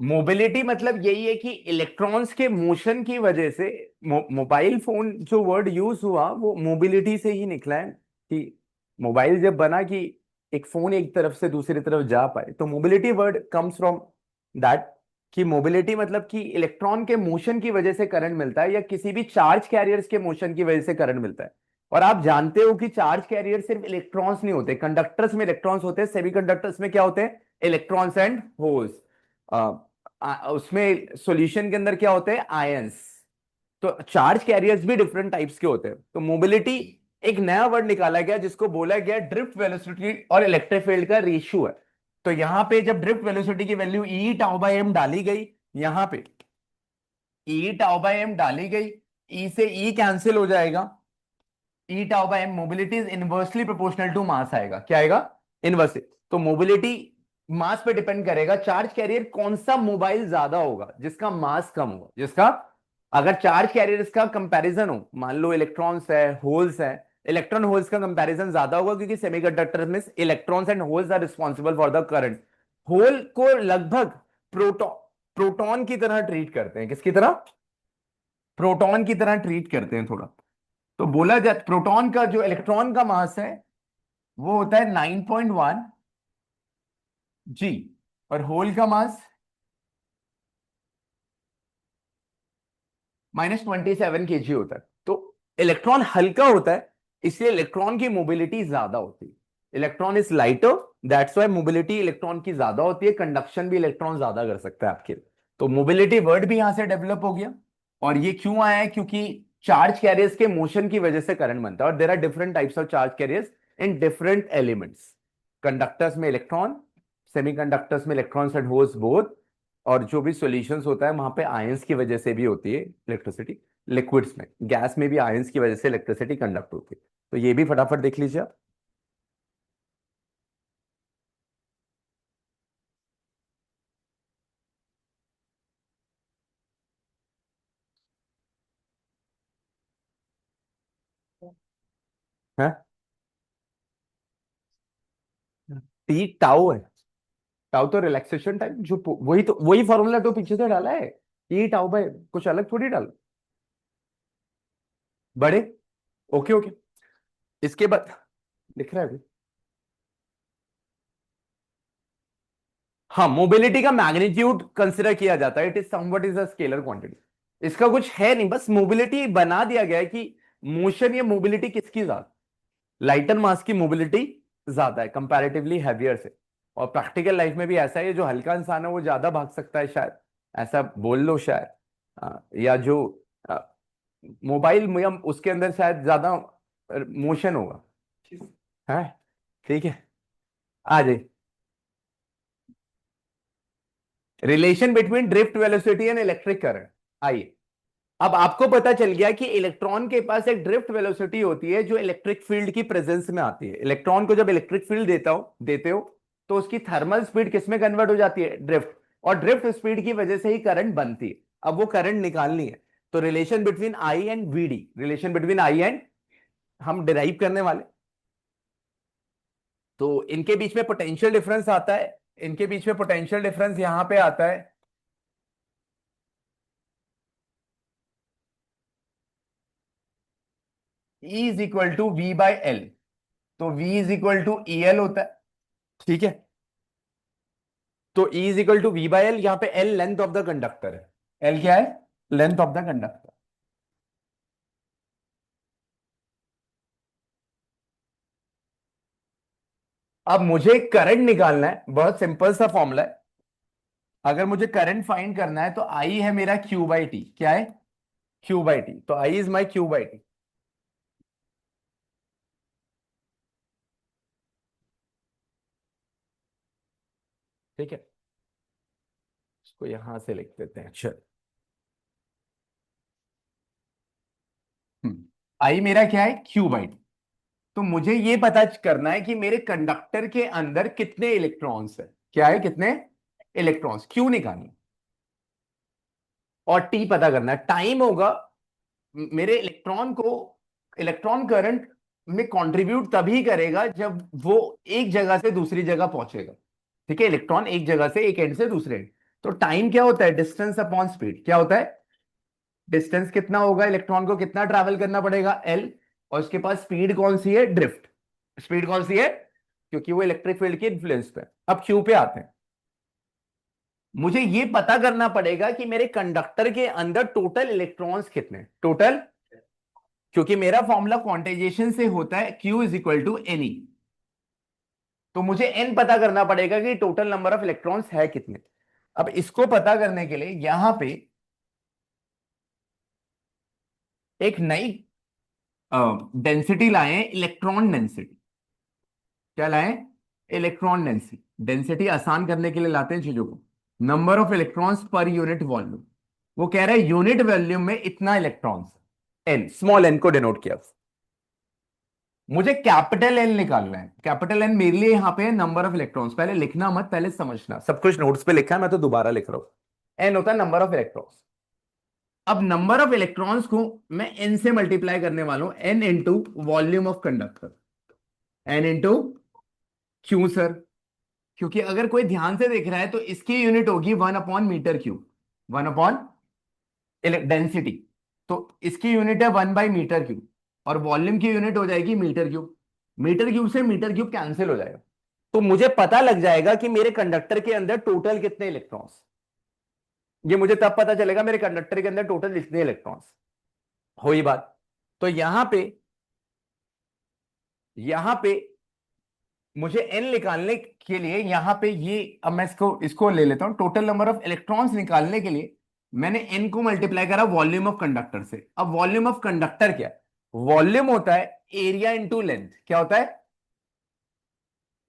mobility मतलब यही है कि इलेक्ट्रॉन्स के मोशन की वजह से मोबाइल फोन जो वर्ड यूज हुआ वो मोबिलिटी से ही निकला है कि मोबाइल जब बना कि एक फोन एक तरफ से दूसरी तरफ जा पाए, तो mobility word comes from that. कि मोबिलिटी मतलब कि इलेक्ट्रॉन के मोशन की वजह से करंट मिलता है या किसी भी चार्ज कैरियर्स के मोशन की वजह से करंट मिलता है। और आप जानते हो कि चार्ज कैरियर सिर्फ इलेक्ट्रॉन्स नहीं होते, कंडक्टर्स में इलेक्ट्रॉन्स होते हैं, सेमीकंडक्टर्स में क्या होते हैं, इलेक्ट्रॉन्स एंड होल्स। उसमें सॉल्यूशन के अंदर क्या होते हैं, आयंस। तो चार्ज कैरियर्स भी डिफरेंट टाइप्स के होते हैं। तो मोबिलिटी एक नया वर्ड निकाला गया जिसको बोला गया ड्रिफ्ट वेलोसिटी और इलेक्ट्रिक फील्ड का रेशियो है। तो यहां पे जब ड्रिफ्ट वेलोसिटी की value E tau by M डाली गई, यहां पे ई टाउ बाई एम डाली गई, ई से ई कैंसिल हो जाएगा, e tau by m mobility is inversely proportional to mass आएगा। क्या आएगा, इनवर्सली। तो मोबिलिटी मास पे डिपेंड करेगा, चार्ज कैरियर कौन सा मोबाइल ज्यादा होगा, जिसका मास कम होगा, जिसका अगर चार्ज कैरियर्स का कंपैरिजन हो, मान लो इलेक्ट्रॉन्स है होल्स है, इलेक्ट्रॉन होल्स का कंपैरिजन ज्यादा होगा क्योंकि सेमीकंडक्टर में electrons and holes are responsible for the current. Hole को लगभग प्रोटॉन प्रोटॉन की तरह ट्रीट करते हैं, किसकी तरह, प्रोटॉन की तरह ट्रीट करते हैं थोड़ा। तो बोला जाए प्रोटॉन का जो इलेक्ट्रॉन का मास है वो होता है 9.1 जी, और होल का मास -27 kg होता है। तो इलेक्ट्रॉन हल्का होता है, इसलिए इलेक्ट्रॉन की मोबिलिटी ज्यादा होती है। Electron is lighter, that's why mobility electron की ज्यादा होती है, कंडक्शन भी इलेक्ट्रॉन ज्यादा कर सकता है आपके। तो मोबिलिटी वर्ड भी यहां से डेवलप हो गया। और ये क्यों आया है, क्योंकि चार्ज कैरियर्स के मोशन की वजह से करंट बनता है। और there are different types of charge carriers in different elements. Conductors में इलेक्ट्रॉन, सेमीकंडक्टर्स में इलेक्ट्रॉन्स एंड होल्स बोथ। और जो भी सॉल्यूशंस होता है वहां पे आयंस की वजह से भी होती है इलेक्ट्रिसिटी। लिक्विड्स में, गैस में भी आयंस की वजह से इलेक्ट्रिसिटी कंडक्ट होती है। तो ये भी फटाफट देख लीजिए आप। है टी टाउ है, टाउ तो रिलैक्सेशन टाइम, जो वही फॉर्मूला तो पीछे से डाला है। टी टाउ बाय कुछ अलग थोड़ी डाला, बड़े। ओके ओके, इसके बाद दिख रहा है अभी। हाँ, मोबिलिटी का मैग्नीट्यूड कंसिडर किया जाता है, it is somewhat is a scalar quantity. इसका कुछ है नहीं, बस मोबिलिटी बना दिया गया है कि मोशन या मोबिलिटी किसकी ज्यादा, लाइटर मास की मोबिलिटी ज्यादा है कंपैरेटिवली हैवियर से। और प्रैक्टिकल लाइफ में भी ऐसा है, जो हल्का इंसान है वो ज्यादा भाग सकता है शायद, ऐसा बोल लो शायद। या जो मोबाइल में उसके अंदर शायद ज्यादा मोशन होगा, है। ठीक है, आ जाइए। Relation between drift velocity and electric current. आइए, अब आपको पता चल गया कि इलेक्ट्रॉन के पास एक ड्रिफ्ट वेलोसिटी होती है जो इलेक्ट्रिक फील्ड की प्रेजेंस में आती है। इलेक्ट्रॉन को जब इलेक्ट्रिक फील्ड देते हो तो उसकी थर्मल स्पीड किस में कन्वर्ट हो जाती है, ड्रिफ्ट। और ड्रिफ्ट स्पीड की वजह से ही करंट बनती है। अब वो करंट निकालनी है, तो relation between I and VD, relation between I and हम डिराइव करने वाले। तो इनके बीच में पोटेंशियल डिफरेंस आता है, इनके बीच में पोटेंशियल डिफरेंस यहां पे आता है, E is equal to V by L. तो V is equal to E L होता है, ठीक है। तो E is equal to V by L, यहां पे L length of the conductor है। L क्या है? Length of the conductor. अब मुझे करंट निकालना है, बहुत सिंपल सा फॉर्मूला है। अगर मुझे करंट फाइंड करना है तो I है मेरा Q बाई टी। क्या है? Q by T. तो I is my Q by T. ठीक है, इसको यहां से लिख देते हैं। चल, I मेरा क्या है? Q by T. तो मुझे ये पता करना है कि मेरे कंडक्टर के अंदर कितने इलेक्ट्रॉन्स है। क्या है? कितने इलेक्ट्रॉन्स? क्यू निकालनी और टी पता करना है। टाइम होगा मेरे इलेक्ट्रॉन को, इलेक्ट्रॉन करंट में कंट्रीब्यूट तभी करेगा जब वो एक जगह से दूसरी जगह पहुंचेगा। ठीक है, इलेक्ट्रॉन एक जगह से, एक एंड से दूसरे एंड। तो टाइम क्या होता है? Distance upon speed. क्या होता है? डिस्टेंस कितना होगा, इलेक्ट्रॉन को कितना ट्रैवल करना पड़ेगा? एल। और उसके पास स्पीड कौन सी है? ड्रिफ्ट। स्पीड कौन सी है? क्योंकि वो इलेक्ट्रिक फील्ड के इन्फ्लुएंस पे। अब क्यू पे आते हैं। मुझे ये पता करना पड़ेगा कि मेरे कंडक्टर के अंदर टोटल इलेक्ट्रॉन्स कितने, टोटल। क्योंकि मेरा फॉर्मूला क्वांटाइजेशन से होता है Q is equal to n e. तो मुझे n पता करना पड़ेगा कि टोटल नंबर ऑफ इलेक्ट्रॉन्स है कितने। अब इसको पता करने के लिए यहां पे एक नई डेंसिटी लाए हैं, इलेक्ट्रॉन डेंसिटी। क्या लाए? Electron density. डेंसिटी आसान करने के लिए लाते हैं चीजों को। नंबर ऑफ इलेक्ट्रॉन्स पर यूनिट वॉल्यूम। वो कह रहा है यूनिट वॉल्यूम में इतना इलेक्ट्रॉन्स, एन, स्मॉल एन को डिनोट किया। मुझे कैपिटल एन निकालना है। कैपिटल एन मेरे लिए यहां पे है नंबर ऑफ इलेक्ट्रॉन्स। पहले लिखना मत, पहले समझना। सब कुछ नोट्स पे लिखा है, मैं तो दोबारा लिख रहा हूं। एन होता है नंबर ऑफ इलेक्ट्रॉन्स। अब नंबर ऑफ इलेक्ट्रॉन्स को मैं एन से मल्टीप्लाई करने वाला हूं, n into volume of conductor, n into q sir. क्योंकि अगर कोई ध्यान से देख रहा है तो इसकी यूनिट होगी 1/मीटर क्यूब, 1 डेंसिटी। तो इसकी यूनिट है 1/मीटर क्यूब, और वॉल्यूम की यूनिट हो जाएगी मीटर क्यूब। मीटर क्यूब से मीटर क्यूब कैंसिल हो जाएगा। तो मुझे पता लग जाएगा कि मेरे कंडक्टर के अंदर टोटल कितने इलेक्ट्रॉन्स। ये मुझे तब पता चलेगा मेरे कंडक्टर के अंदर टोटल कितने इलेक्ट्रॉन्स। हुई बात। तो यहां पे मुझे एन निकालने के लिए यहां पे ये, अब मैं इसको इसको ले लेता हूं। टोटल नंबर ऑफ इलेक्ट्रॉन्स निकालने के लिए मैंने एन को मल्टीप्लाई करा वॉल्यूम ऑफ कंडक्टर से। अब वॉल्यूम ऑफ कंडक्टर क्या है? वॉल्यूम होता है एरिया इंटू लेंथ। क्या होता है?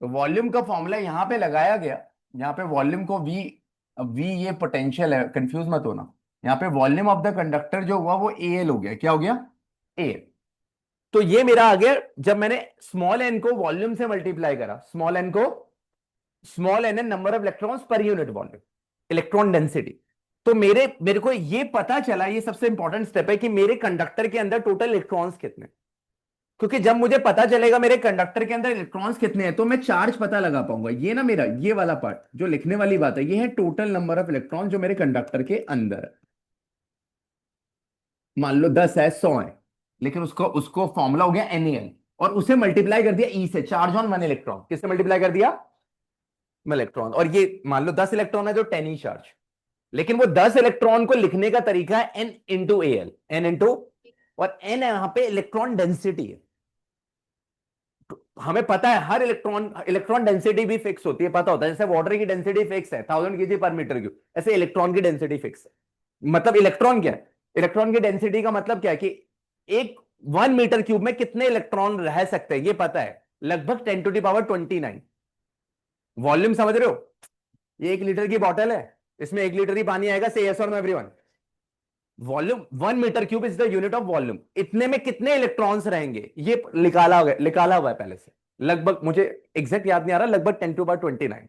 तो वॉल्यूम का फॉर्मूला यहां पे लगाया गया। यहां पे वॉल्यूम को वी, वी ये पोटेंशियल है, कंफ्यूज मत होना। यहां पे वॉल्यूम ऑफ द कंडक्टर जो हुआ वो ए एल हो गया। क्या हो गया? ए। तो ये मेरा आ गया जब मैंने स्मॉल एन को वॉल्यूम से मल्टीप्लाई करा। स्मॉल एन को, small n n number of electrons पर यूनिट वॉल्यूम, इलेक्ट्रॉन डेंसिटी। तो मेरे मेरे को ये पता चला, ये सबसे इंपॉर्टेंट स्टेप है, कि मेरे कंडक्टर के अंदर टोटल इलेक्ट्रॉन्स कितने। क्योंकि जब मुझे पता चलेगा मेरे कंडक्टर के अंदर इलेक्ट्रॉन्स कितने हैं तो मैं चार्ज पता लगा पाऊंगा। ये ना मेरा ये वाला पार्ट जो लिखने वाली बात है, ये है टोटल नंबर ऑफ इलेक्ट्रॉन जो मेरे कंडक्टर के अंदर है। मान लो 10 है, 100 है, लेकिन उसको उसको फॉर्मूला हो गया NaN, और उसे मल्टीप्लाई कर दिया E से, चार्ज ऑन 1 इलेक्ट्रॉन। किससे मल्टीप्लाई कर दिया? इलेक्ट्रॉन। और ये मान लो 10 इलेक्ट्रॉन है तो 10 ही चार्ज। लेकिन वो 10 इलेक्ट्रॉन को लिखने का तरीका है N into AL, N into, और N यहां पे इलेक्ट्रॉन डेंसिटी है। तो हमें पता है हर इलेक्ट्रॉन, इलेक्ट्रॉन डेंसिटी भी फिक्स होती है, पता होता है। जैसे वाटर की डेंसिटी फिक्स है 1000 kg पर मीटर क्यूब, ऐसे इलेक्ट्रॉन की डेंसिटी फिक्स है। मतलब इलेक्ट्रॉन क्या है? इलेक्ट्रॉन की डेंसिटी का मतलब क्या है कि एक 1 मीटर क्यूब में कितने इलेक्ट्रॉन रह सकते हैं, ये पता है, लगभग 10⁻29। वॉल्यूम समझ रहे हो? ये 1 लीटर की बॉटल है, इसमें 1 लीटर ही पानी आएगा। से यस और no everyone. Volume 1 metre cube is the unit of volume. इतने में कितने इलेक्ट्रॉन्स रहेंगे ये निकाला हुआ है पहले से। लगभग, मुझे एग्जैक्ट याद नहीं आ रहा, लगभग 10⁻29।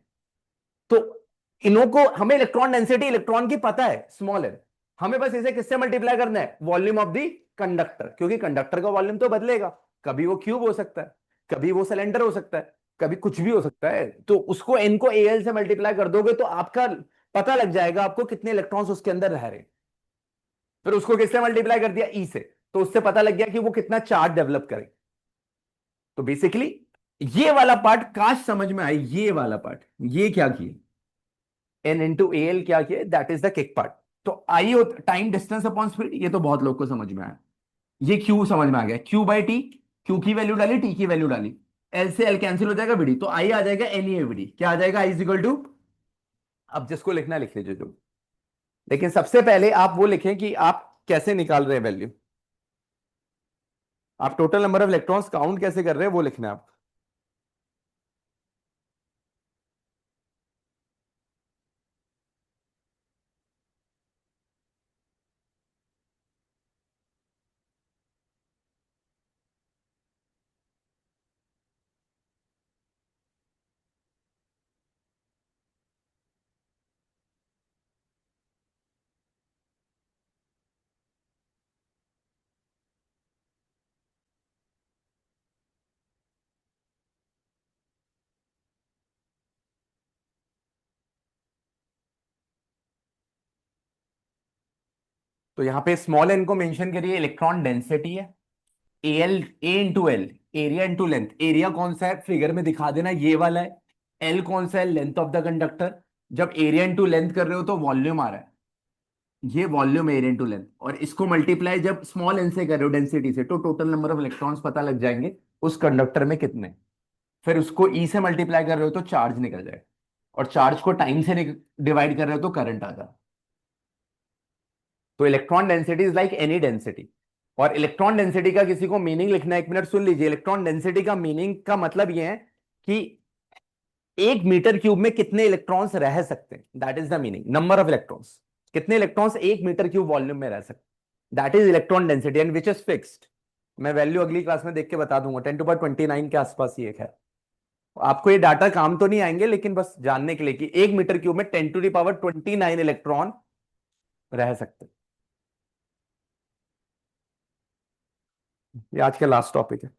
तो इनों को हमें इलेक्ट्रॉन डेंसिटी इलेक्ट्रॉन की पता है स्मॉल है, हमें बस इसे किससे मल्टीप्लाई करना है, वॉल्यूम ऑफ द कंडक्टर, क्योंकि कंडक्टर का वॉल्यूम तो बदलेगा, कभी वो क्यूब हो सकता है, कभी वो सिलेंडर हो सकता है, कभी कुछ भी हो सकता है, तो उसको एन को एल से मल्टीप्लाई कर दोगे तो आपका पता लग जाएगा आपको कितने इलेक्ट्रॉन्स उसके अंदर रह रहे हैं। फिर उसको किससे मल्टीप्लाई कर दिया, ई से, तो उससे पता लग गया कि वो कितना चार्ज डेवलप करे। तो बेसिकली ये वाला पार्ट काश समझ में आई, ये वाला पार्ट, ये क्या किया, एन इंटू ए एल क्या किया, that is the kick part. तो आई टाइम डिस्टेंस अपॉन स्पीड, ये तो बहुत लोग को समझ में आया, ये क्यू समझ में आ गया, क्यू बाई टी, क्यू की वैल्यू डाली, टी की वैल्यू डाली, एल से एल कैंसिल हो जाएगा, बीडी, तो आई आ जाएगा एन ई बीडी, क्या आ जाएगा, आई इज इक्वल टू, अब जिसको लिखना है लिख लीजिए जो, लेकिन सबसे पहले आप वो लिखें कि आप कैसे निकाल रहे हैं वैल्यू, आप total number of electrons count कैसे कर रहे हैं वो लिखना है आप। तो यहां पे स्मॉल एन को मेंशन करिए, इलेक्ट्रॉन डेंसिटी है, A L, A into L, area into length, area कौन सा है फिगर में दिखा देना, ये वाला है, एल कौन सा है, लेंथ ऑफ द कंडक्टर, जब एरिया इंटू लेंथ कर रहे हो तो वॉल्यूम आ रहा है, ये वॉल्यूम एरिया इंटू लेंथ, और इसको मल्टीप्लाई जब स्मॉल एन से कर रहे हो डेंसिटी से, तो टोटल नंबर ऑफ इलेक्ट्रॉन्स पता लग जाएंगे उस कंडक्टर में कितने, फिर उसको ई से मल्टीप्लाई कर रहे हो तो चार्ज निकल जाएगा, और चार्ज को टाइम से डिवाइड कर रहे हो तो करंट आ जाए। तो electron density is like any density, और इलेक्ट्रॉन डेंसिटी का किसी को मीनिंग लिखना है, एक मिनट सुन लीजिए, इलेक्ट्रॉन डेंसिटी का मीनिंग का मतलब यह है कि 1 मीटर क्यूब में कितने इलेक्ट्रॉन्स रह सकते हैं, that is the meaning, number of electrons, कितने इलेक्ट्रॉन्स 1 मीटर क्यूब वॉल्यूम में रह सकते, that is electron density and which is fixed. मैं वैल्यू अगली क्लास में देख के बता दूंगा, 10⁻29 के आसपास ही एक है। आपको ये डाटा काम तो नहीं आएंगे, लेकिन बस जानने के लिए कि 1 मीटर क्यूब में 10⁻29 इलेक्ट्रॉन रह सकते हैं। ये आज का लास्ट टॉपिक है।